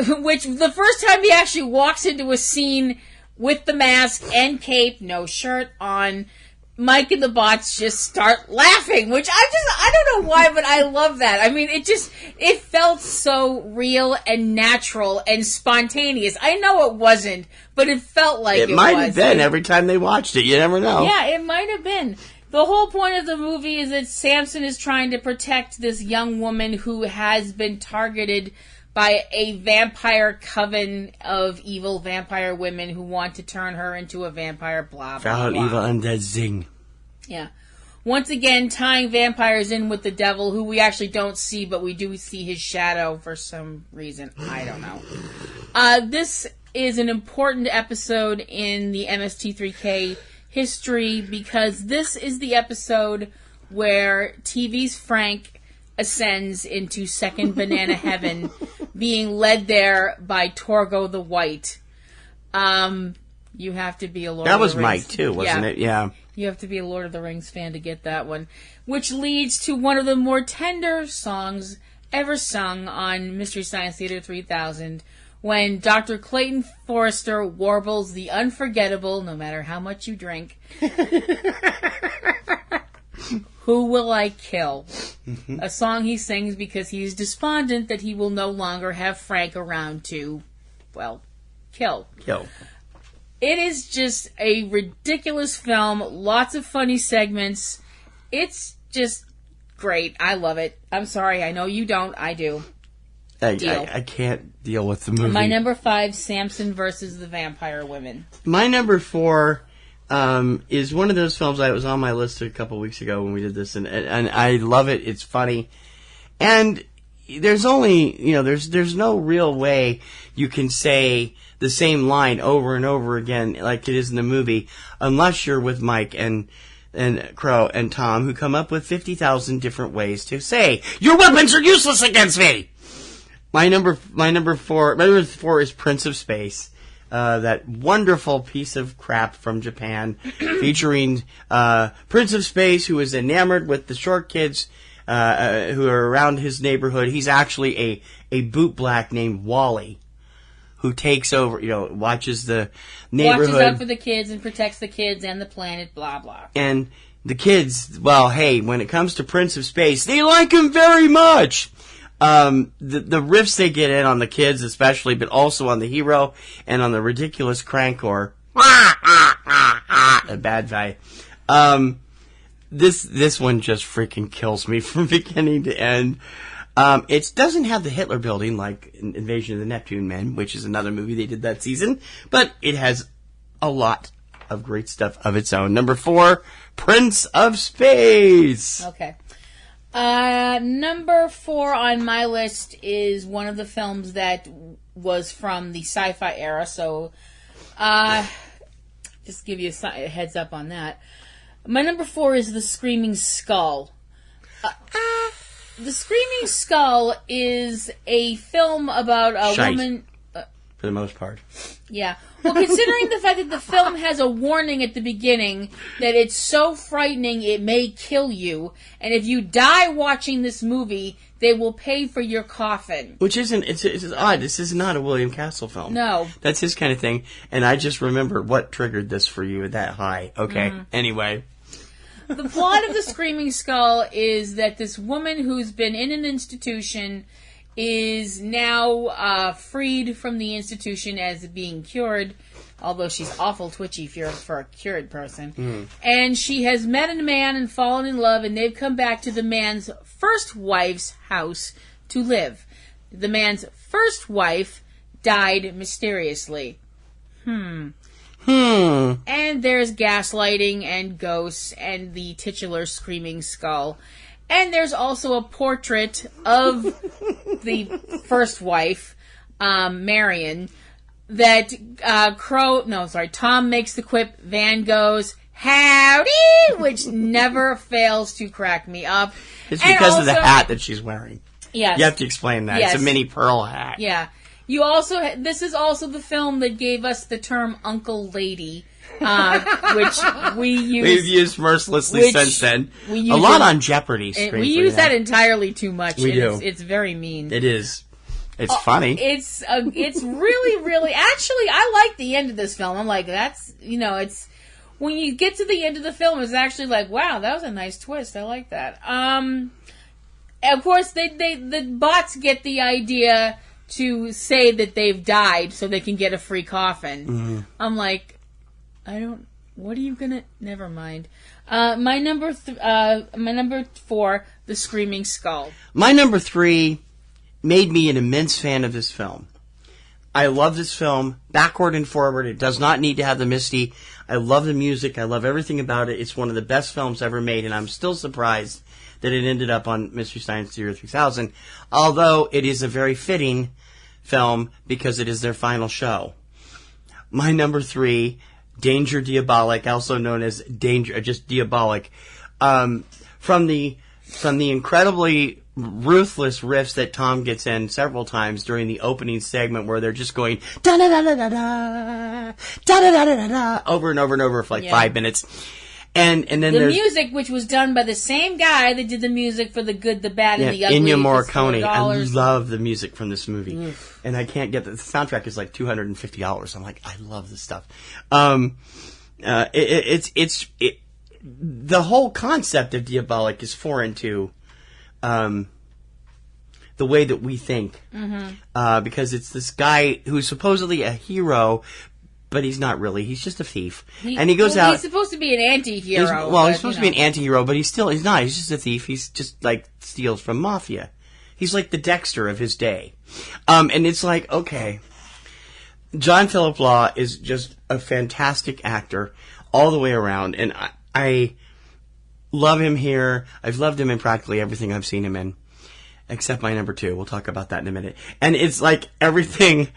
Which, the first time he actually walks into a scene with the mask and cape, no shirt on, Mike and the bots just start laughing, which I don't know why, but I love that. I mean, it felt so real and natural and spontaneous. I know it wasn't, but it felt like it was. It might have been every time they watched it. You never know. Yeah, it might have been. The whole point of the movie is that Samson is trying to protect this young woman who has been targeted by a vampire coven of evil vampire women who want to turn her into a vampire, blah, blah, blah. Evil undead zing. Yeah. Once again, tying vampires in with the devil, who we actually don't see, but we do see his shadow for some reason. I don't know. This is an important episode in the MST3K history because this is the episode where TV's Frank ascends into second banana heaven, being led there by Torgo the White. You have to be a Lord of the Rings. That was Mike too, wasn't it? Yeah. You have to be a Lord of the Rings fan to get that one. Which leads to one of the more tender songs ever sung on Mystery Science Theater 3000, when Dr. Clayton Forrester warbles the unforgettable, no matter how much you drink, Who Will I Kill? Mm-hmm. A song he sings because he is despondent that he will no longer have Frank around to, well, kill. It is just a ridiculous film, lots of funny segments. It's just great. I love it. I'm sorry, I know you don't. I do. I can't deal with the movie. My number 5, Samson versus the Vampire Women. My number 4 is one of those films that was on my list a couple weeks ago when we did this, and I love it. It's funny. And there's only, there's no real way you can say the same line over and over again like it is in the movie, unless you're with Mike and Crow and Tom, who come up with 50,000 different ways to say, your weapons are useless against me! My number 4 is Prince of Space. That wonderful piece of crap from Japan, featuring Prince of Space, who is enamored with the short kids who are around his neighborhood. He's actually a bootblack named Wally, who takes over, watches the neighborhood. Watches out for the kids and protects the kids and the planet, blah, blah. And the kids, well, hey, when it comes to Prince of Space, they like him very much. The riffs they get in on the kids especially, but also on the hero and on the ridiculous Crankor. A bad guy. This one just freaking kills me from beginning to end. It doesn't have the Hitler building like Invasion of the Neptune Men, which is another movie they did that season, but it has a lot of great stuff of its own. Number 4, Prince of Space. Okay. Number 4 on my list is one of the films that was from the sci-fi era, so just give you a heads up on that. My number 4 is The Screaming Skull. The Screaming Skull is a film about a woman... for the most part. Yeah. Well, considering the fact that the film has a warning at the beginning that it's so frightening it may kill you, and if you die watching this movie, they will pay for your coffin. Which isn't, it's odd. This is not a William Castle film. No. That's his kind of thing, and I just remember what triggered this for you that high. Okay, Anyway. The plot of The Screaming Skull is that this woman who's been in an institution is now freed from the institution as being cured although she's awful twitchy for a cured person. And she has met a man and fallen in love, and they've come back to the man's first wife's house to live. The man's first wife died mysteriously. And there's gaslighting and ghosts and the titular screaming skull. And there's also a portrait of the first wife, Marion, that Tom makes the quip, Van goes, howdy, which never fails to crack me up. It's because of the hat that she's wearing. Yes. You have to explain that. Yes. It's a mini pearl hat. Yeah. This is also the film that gave us the term Uncle Lady, which we've used mercilessly since then. A lot on Jeopardy. We use that entirely too much. We do. It's very mean. It is. It's funny. It's really, really. Actually, I like the end of this film. I'm like, it's when you get to the end of the film, it's actually like, wow, that was a nice twist. I like that. Of course, the bots get the idea to say that they've died so they can get a free coffin. I'm like, what are you gonna? Never mind. My number 4, The Screaming Skull. My number 3 made me an immense fan of this film. I love this film, backward and forward. It does not need to have the Misty. I love the music. I love everything about it. It's one of the best films ever made, and I'm still surprised that it ended up on Mystery Science Theater 3000, although it is a very fitting film because it is their final show. My number 3, Danger Diabolic, also known as Danger, just Diabolic, from the incredibly ruthless riffs that Tom gets in several times during the opening segment, where they're just going da da da da da da da da da da over and over and over for 5 minutes. And then the there's music, which was done by the same guy that did the music for The Good, the Bad, and the Ugly. Ennio Morricone. I love the music from this movie, and I can't get the soundtrack is like $250. I'm like, I love this stuff. It's the whole concept of Diabolic is foreign to the way that we think, because it's this guy who's supposedly a hero, but he's not really. He's just a thief. And he goes out. He's supposed to be an anti-hero. He's supposed to be an anti-hero, but he's not. He's just a thief. He's just like steals from mafia. He's like the Dexter of his day. And it's like, okay. John Philip Law is just a fantastic actor all the way around. And I love him here. I've loved him in practically everything I've seen him in. Except my number 2. We'll talk about that in a minute. And it's like everything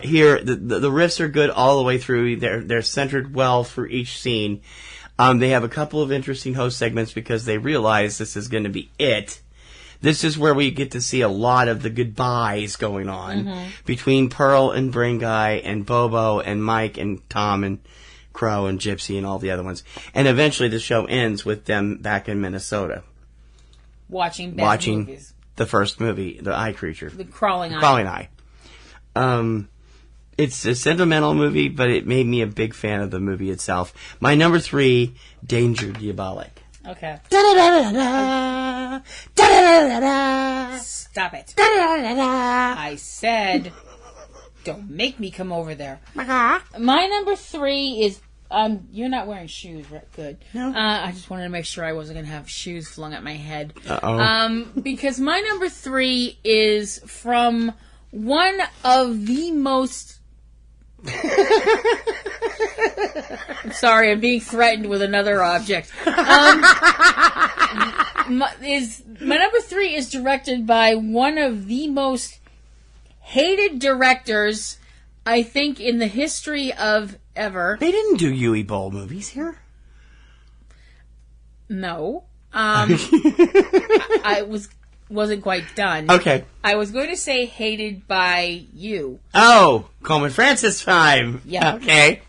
here, the riffs are good all the way through. They're centered well for each scene. They have a couple of interesting host segments because they realize this is going to be it. This is where we get to see a lot of the goodbyes going on between Pearl and Brain Guy and Bobo and Mike and Tom and Crow and Gypsy and all the other ones. And eventually the show ends with them back in Minnesota. Watching movies. The first movie, The Eye Creature. The Crawling Eye. Crawling Eye. It's a sentimental movie, but it made me a big fan of the movie itself. My number 3, Danger Diabolic. Okay. Da-da-da-da-da. Da-da-da-da-da. Stop it. Da-da-da-da-da. I said, don't make me come over there. My number 3 is... you're not wearing shoes, right? Good. No. I just wanted to make sure I wasn't going to have shoes flung at my head. Uh-oh. Because my number 3 is from one of the most... I'm sorry, I'm being threatened with another object. My number 3 is directed by one of the most hated directors, I think, in the history of ever. They didn't do Yui Bowl movies here. No. I wasn't quite done. Okay. I was going to say hated by you. Oh, Coleman Francis time. Yeah. Okay.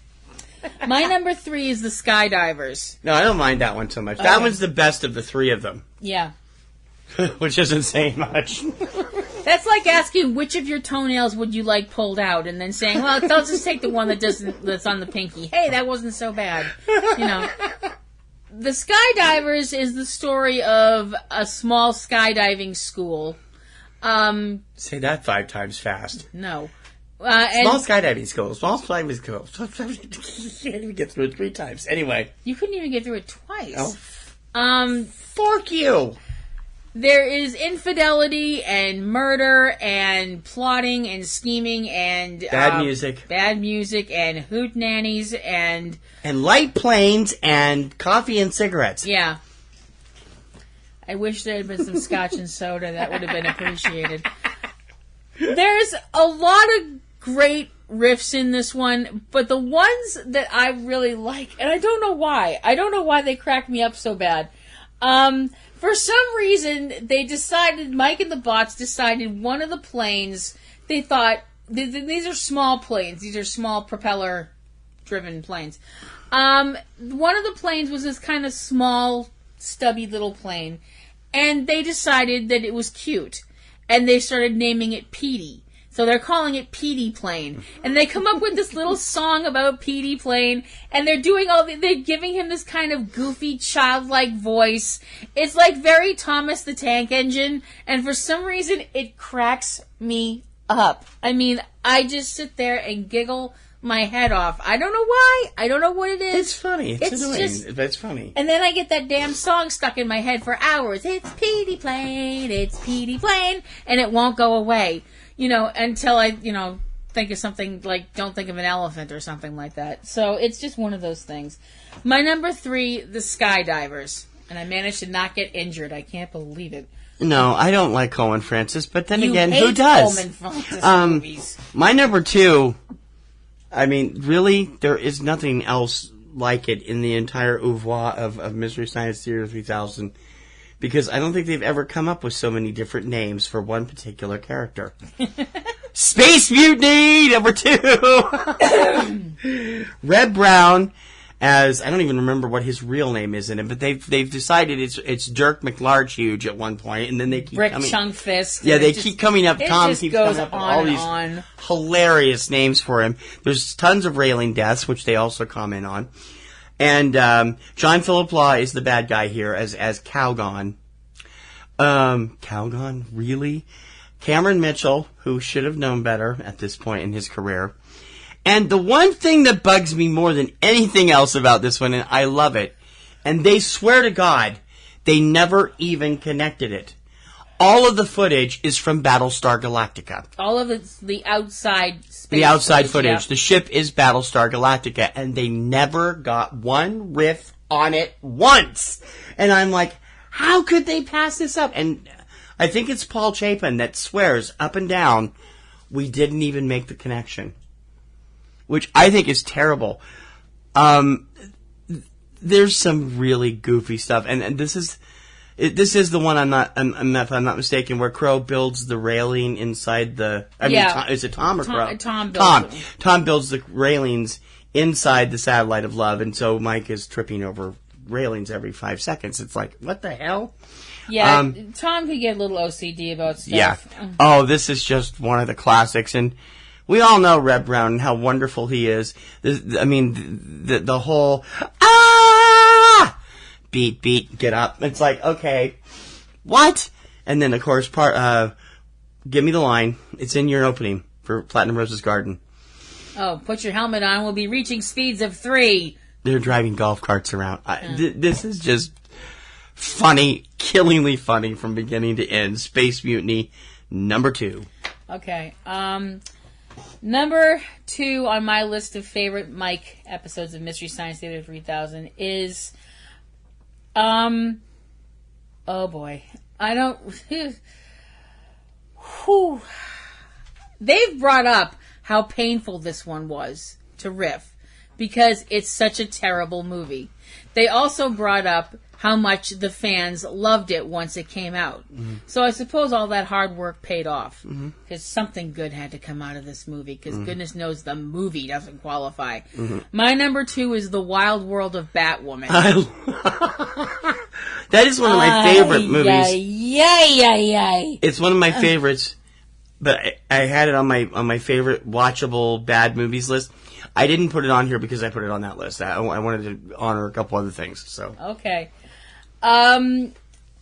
My number 3 is The Skydivers. No, I don't mind that one so much. That one's the best of the 3 of them. Yeah. Which isn't saying much. That's like asking which of your toenails would you like pulled out, and then saying, "Well, I'll just take the one that's on the pinky." Hey, that wasn't so bad. You know. The Skydivers is the story of a small skydiving school. Say that 5 times fast. No. Small skydiving school. Small skydiving school. You can't even get through it 3 times. Anyway. You couldn't even get through it twice. Oh. Fork you! There is infidelity and murder and plotting and scheming and... Bad music. Bad music and hoot nannies and... And light planes and coffee and cigarettes. Yeah. I wish there had been some scotch and soda. That would have been appreciated. There's a lot of great riffs in this one, but the ones that I really like, and I don't know why. I don't know why they crack me up so bad. For some reason, they decided, Mike and the bots decided one of the planes, they thought, these are small planes. These are small propeller-driven planes. One of the planes was this kind of small, stubby little plane, and they decided that it was cute, and they started naming it Petey. So they're calling it Petey Plane. And they come up with this little song about Petey Plane, and they're doing they're giving him this kind of goofy, childlike voice. It's like very Thomas the Tank Engine, and for some reason, it cracks me up. I mean, I just sit there and giggle my head off. I don't know why. I don't know what it is. It's funny. It's annoying, but it's funny. And then I get that damn song stuck in my head for hours. It's Petey Plane, it's Petey Plane, and it won't go away. Until I, think of something like, don't think of an elephant or something like that. So it's just one of those things. My number 3, the skydivers. And I managed to not get injured. I can't believe it. No, I don't like Coen Francis, but then You again, hate who does? Coen Francis movies. My number 2, I mean, really, there is nothing else like it in the entire oeuvre of Mystery Science Theater 3000. Because I don't think they've ever come up with so many different names for one particular character. Space Mutiny, number 2. Red Brown, as I don't even remember what his real name is in it, but they've decided it's Dirk McLarge at one point, and then they keep Rick Chungfist. Yeah, they keep coming up. Tom keeps coming up with all these hilarious names for him. There's tons of railing deaths, which they also comment on. And John Philip Law is the bad guy here as Calgon. Calgon? Really? Cameron Mitchell, who should have known better at this point in his career. And the one thing that bugs me more than anything else about this one, and I love it, and they swear to God, they never even connected it. All of the footage is from Battlestar Galactica. All of it's the outside space. The outside footage. Yeah. The ship is Battlestar Galactica, and they never got one riff on it once. And I'm like, how could they pass this up? And I think it's Paul Chapin that swears up and down, we didn't even make the connection. Which I think is terrible. There's some really goofy stuff, and this is the one if I'm not mistaken, where Crow builds the railing inside the. Is it Tom or Crow? Tom builds the railings inside the satellite of love, and so Mike is tripping over railings every 5 seconds. It's like, what the hell? Yeah, Tom could get a little OCD about stuff. Yeah. Oh, this is just one of the classics, and we all know Red Brown and how wonderful he is. The whole beat, get up. It's like, okay, what? And then, of course, give me the line. It's in your opening for Platinum Rose's Garden. Oh, put your helmet on. We'll be reaching speeds of 3. They're driving golf carts around. This is just funny, killingly funny from beginning to end. Space Mutiny, number 2. Okay. Number 2 on my list of favorite Mike episodes of Mystery Science Theater 3000 is... oh boy. I don't... Whew. They've brought up how painful this one was to riff because it's such a terrible movie. They also brought up how much the fans loved it once it came out. Mm-hmm. So I suppose all that hard work paid off because something good had to come out of this movie because goodness knows the movie doesn't qualify. Mm-hmm. My number 2 is The Wild World of Batwoman. That is one of my favorite movies. Yay. It's one of my favorites, but I had it on my favorite watchable bad movies list. I didn't put it on here because I put it on that list. I wanted to honor a couple other things. So okay. And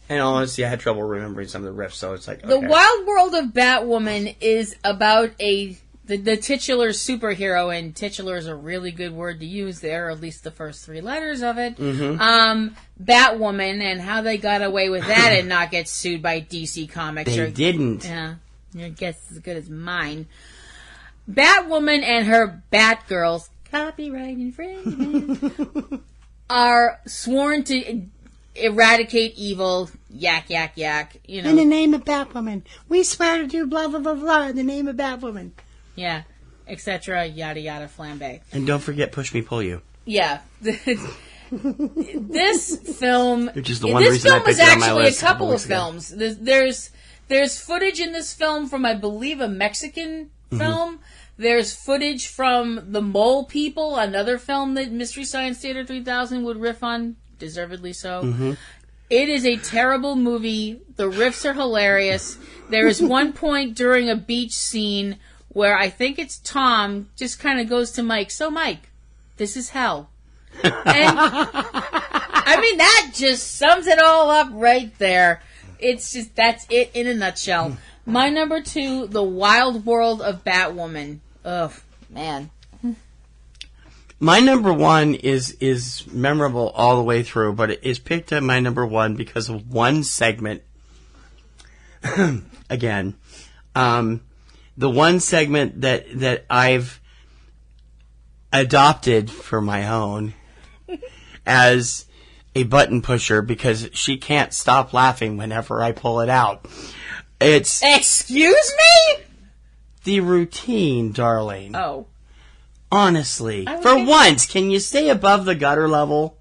honestly, I had trouble remembering some of the riffs, so it's like, okay. The Wild World of Batwoman is about a the titular superhero, and titular is a really good word to use there, or at least the first 3 letters of it. Batwoman, and how they got away with that and not get sued by DC Comics. They didn't. Yeah, your guess is as good as mine. Batwoman and her Batgirls, copyright infringement, are sworn to eradicate evil. Yak, yak, yak. You know. In the name of Batwoman, we swear to do blah blah blah blah. In the name of Batwoman. Yeah, etc. Yada yada flambe. And don't forget, Push Me, Pull You. Yeah. This film, which is the one reason I picked it on my list. A couple of films. There's footage in this film from, I believe, a Mexican film. There's footage from The Mole People, another film that Mystery Science Theater 3000 would riff on, deservedly so. It is a terrible movie. The riffs are hilarious. There is one point during a beach scene where I think it's Tom just kind of goes to Mike, "So Mike, this is hell." And I mean, that just sums it all up right there. It's just, that's it in a nutshell. My number 2, The Wild World of Batwoman. Ugh, man. My number 1 is memorable all the way through, but it is picked at my number 1 because of one segment. Again, the one segment that I've adopted for my own as a button pusher because she can't stop laughing whenever I pull it out. It's... Excuse me? The routine, darling. Oh. Honestly. For once, can you stay above the gutter level?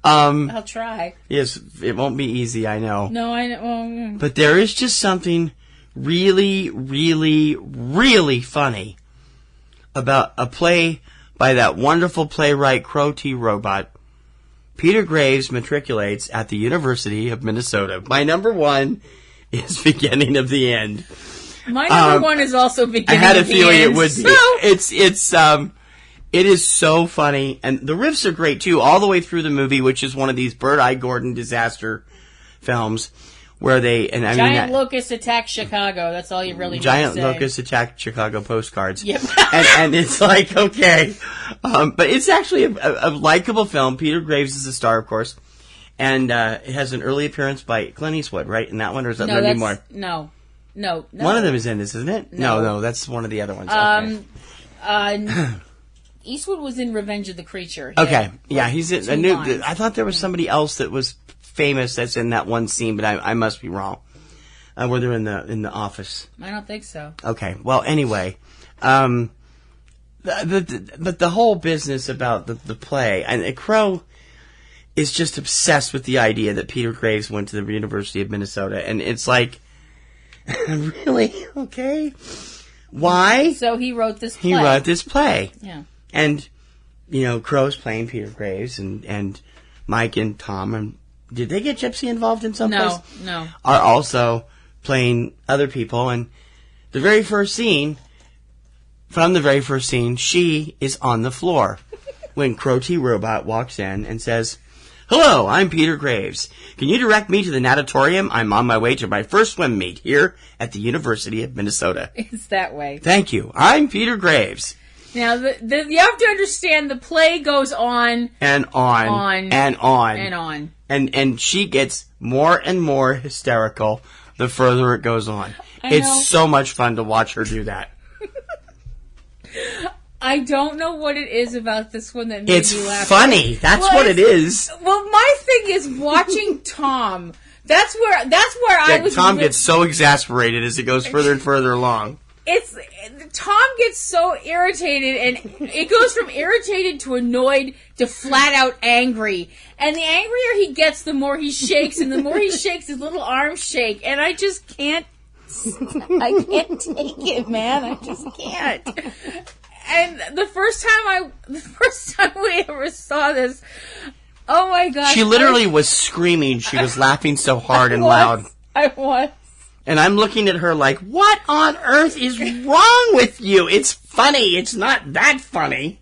I'll try. Yes, it won't be easy, I know. No, I know. Well, but there is just something really, really, really funny about a play by that wonderful playwright Crow T. Robot. Peter Graves matriculates at the University of Minnesota. My number 1 is Beginning of the End. My number 1 is also Beginning of the End. I had a feeling it would be. So... It is so funny, and the riffs are great too, all the way through the movie, which is one of these Bird-Eye Gordon disaster films where they Giant locusts attack Chicago. That's all you really need to say. Giant locusts attack Chicago postcards. Yep. and it's like, okay, but it's actually a likable film. Peter Graves is the star, of course, and it has an early appearance by Clint Eastwood, right? In that one, or is that maybe more? No. One of them is in this, isn't it? No, that's one of the other ones. Okay. Eastwood was in Revenge of the Creature. Okay, yeah, he's in. I thought there was somebody else that was famous that's in that one scene, but I must be wrong. Where they're in the office. I don't think so. Okay, well, anyway, but the whole business about the play, and Crow is just obsessed with the idea that Peter Graves went to the University of Minnesota, and it's like, really? Okay, why? So he wrote this play. He wrote this play. Yeah. And, Crow's playing Peter Graves, and Mike and Tom, and did they get Gypsy involved in some place? No. Are also playing other people, and from the very first scene, she is on the floor when Crow T. Robot walks in and says, "Hello, I'm Peter Graves. Can you direct me to the natatorium? I'm on my way to my first swim meet here at the University of Minnesota." It's that way. Thank you. I'm Peter Graves. Now, you have to understand the play goes on. And on. And on. And on. And she gets more and more hysterical the further it goes on. It's so much fun to watch her do that. I don't know what it is about this one that made me laugh. It's funny. That's what it is. Well, my thing is watching Tom. That's where I was. Tom gets so exasperated as it goes further and further along. Tom gets so irritated, and it goes from irritated to annoyed to flat out angry. And the angrier he gets, the more he shakes, and the more he shakes, his little arms shake. And I just can't. I can't take it, man. I just can't. And the first time we ever saw this, oh my gosh! She literally was screaming. She was laughing so hard and loud. I was. And I'm looking at her like, what on earth is wrong with you? It's funny. It's not that funny.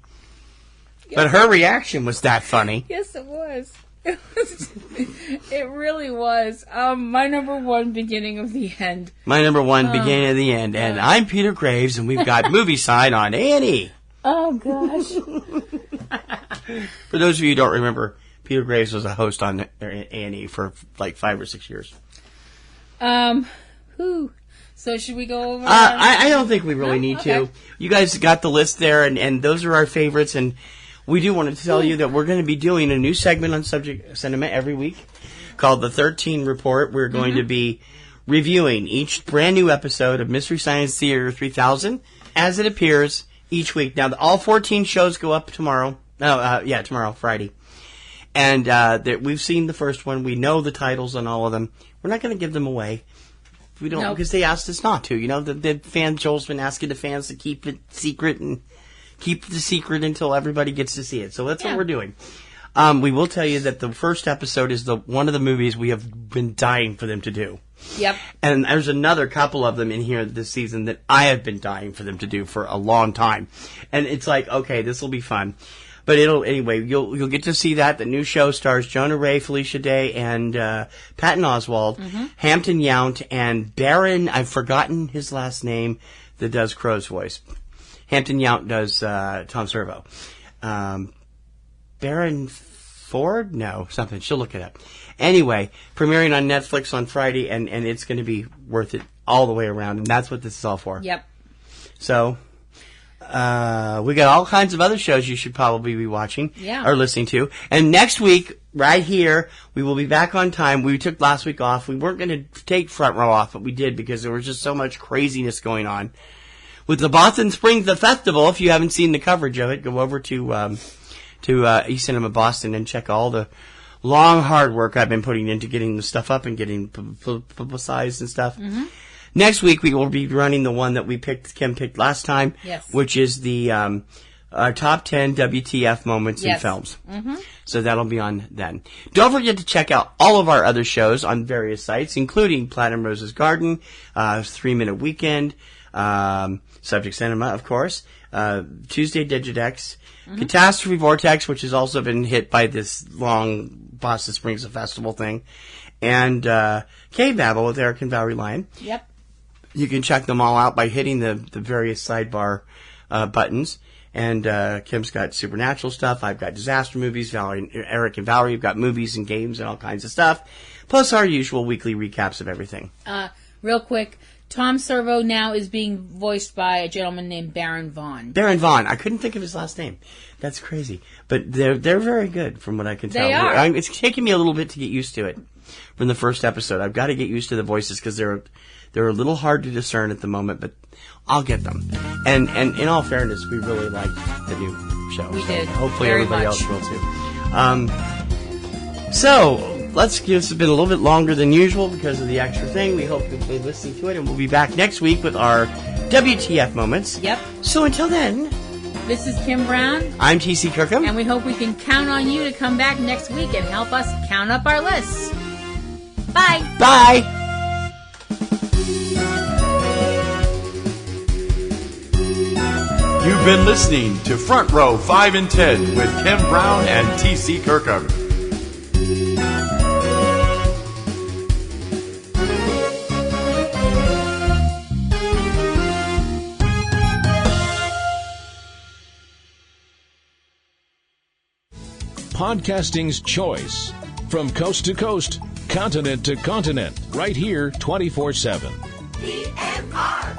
Yes. But her reaction was that funny. Yes, it was. It really was. My number one, beginning of the end. My number one, beginning of the end. And I'm Peter Graves, and we've got Movie Side on Annie. Oh, gosh. For those of you who don't remember, Peter Graves was a host on Annie for like 5 or 6 years. So should we go over? I don't think we really need okay. to. You guys got the list there, and those are our favorites. And we do want to tell you that we're going to be doing a new segment on Subject Cinema every week called the 13 Report. We're going to be reviewing each brand new episode of Mystery Science Theater 3000 as it appears each week. Now, all 14 shows go up tomorrow. Tomorrow, Friday. And we've seen the first one. We know the titles on all of them. We're not going to give them away. We don't, because they asked us not to. You know, the fan Joel's been asking the fans to keep it secret and keep the secret until everybody gets to see it. So that's what we're doing. We will tell you that the first episode is one of the movies we have been dying for them to do. Yep. And there's another couple of them in here this season that I have been dying for them to do for a long time. And it's like, okay, this will be fun. But you'll get to see that. The new show stars Jonah Ray, Felicia Day, and Patton Oswalt, Hampton Yount, and Baron, I've forgotten his last name, that does Crow's voice. Hampton Yount does Tom Servo. Baron Ford? No, something. She'll look it up. Anyway, premiering on Netflix on Friday, and it's going to be worth it all the way around, and that's what this is all for. Yep. So... we got all kinds of other shows you should probably be watching or listening to. And next week, right here, we will be back on time. We took last week off. We weren't going to take Front Row off, but we did because there was just so much craziness going on. With the Boston Springs the Festival, if you haven't seen the coverage of it, go over to eCinemaBoston and check all the long, hard work I've been putting into getting the stuff up and getting publicized and stuff. Mm-hmm. Next week, we will be running the one that Kim picked last time, which is the top 10 WTF moments in films. Mm-hmm. So that'll be on then. Don't forget to check out all of our other shows on various sites, including Platinum Rose's Garden, 3 Minute Weekend, Subject Cinema, of course, Tuesday Digidex, Catastrophe Vortex, which has also been hit by this long Boston Springs Festival thing, and Cavebabble with Eric and Valerie Lyon. Yep. You can check them all out by hitting the various sidebar buttons. And Kim's got supernatural stuff. I've got disaster movies. Eric and Valerie have got movies and games and all kinds of stuff. Plus our usual weekly recaps of everything. Real quick, Tom Servo now is being voiced by a gentleman named Baron Vaughn. Baron Vaughn. I couldn't think of his last name. That's crazy. But they're very good from what I can tell. They are. It's taking me a little bit to get used to it from the first episode. I've got to get used to the voices because they're a little hard to discern at the moment, but I'll get them. And in all fairness, we really liked the new show. We did. Hopefully Very everybody much. else will too. So this has been a little bit longer than usual because of the extra thing. We hope you'll be listening to it, and we'll be back next week with our WTF moments. Yep. So until then, this is Kim Brown. I'm T.C. Kirkham. And we hope we can count on you to come back next week and help us count up our lists. Bye. Bye. You've been listening to Front Row 5 and 10 with Kim Brown and T.C. Kirkham. Podcasting's choice. From coast to coast, continent to continent, right here 24/7. PNR.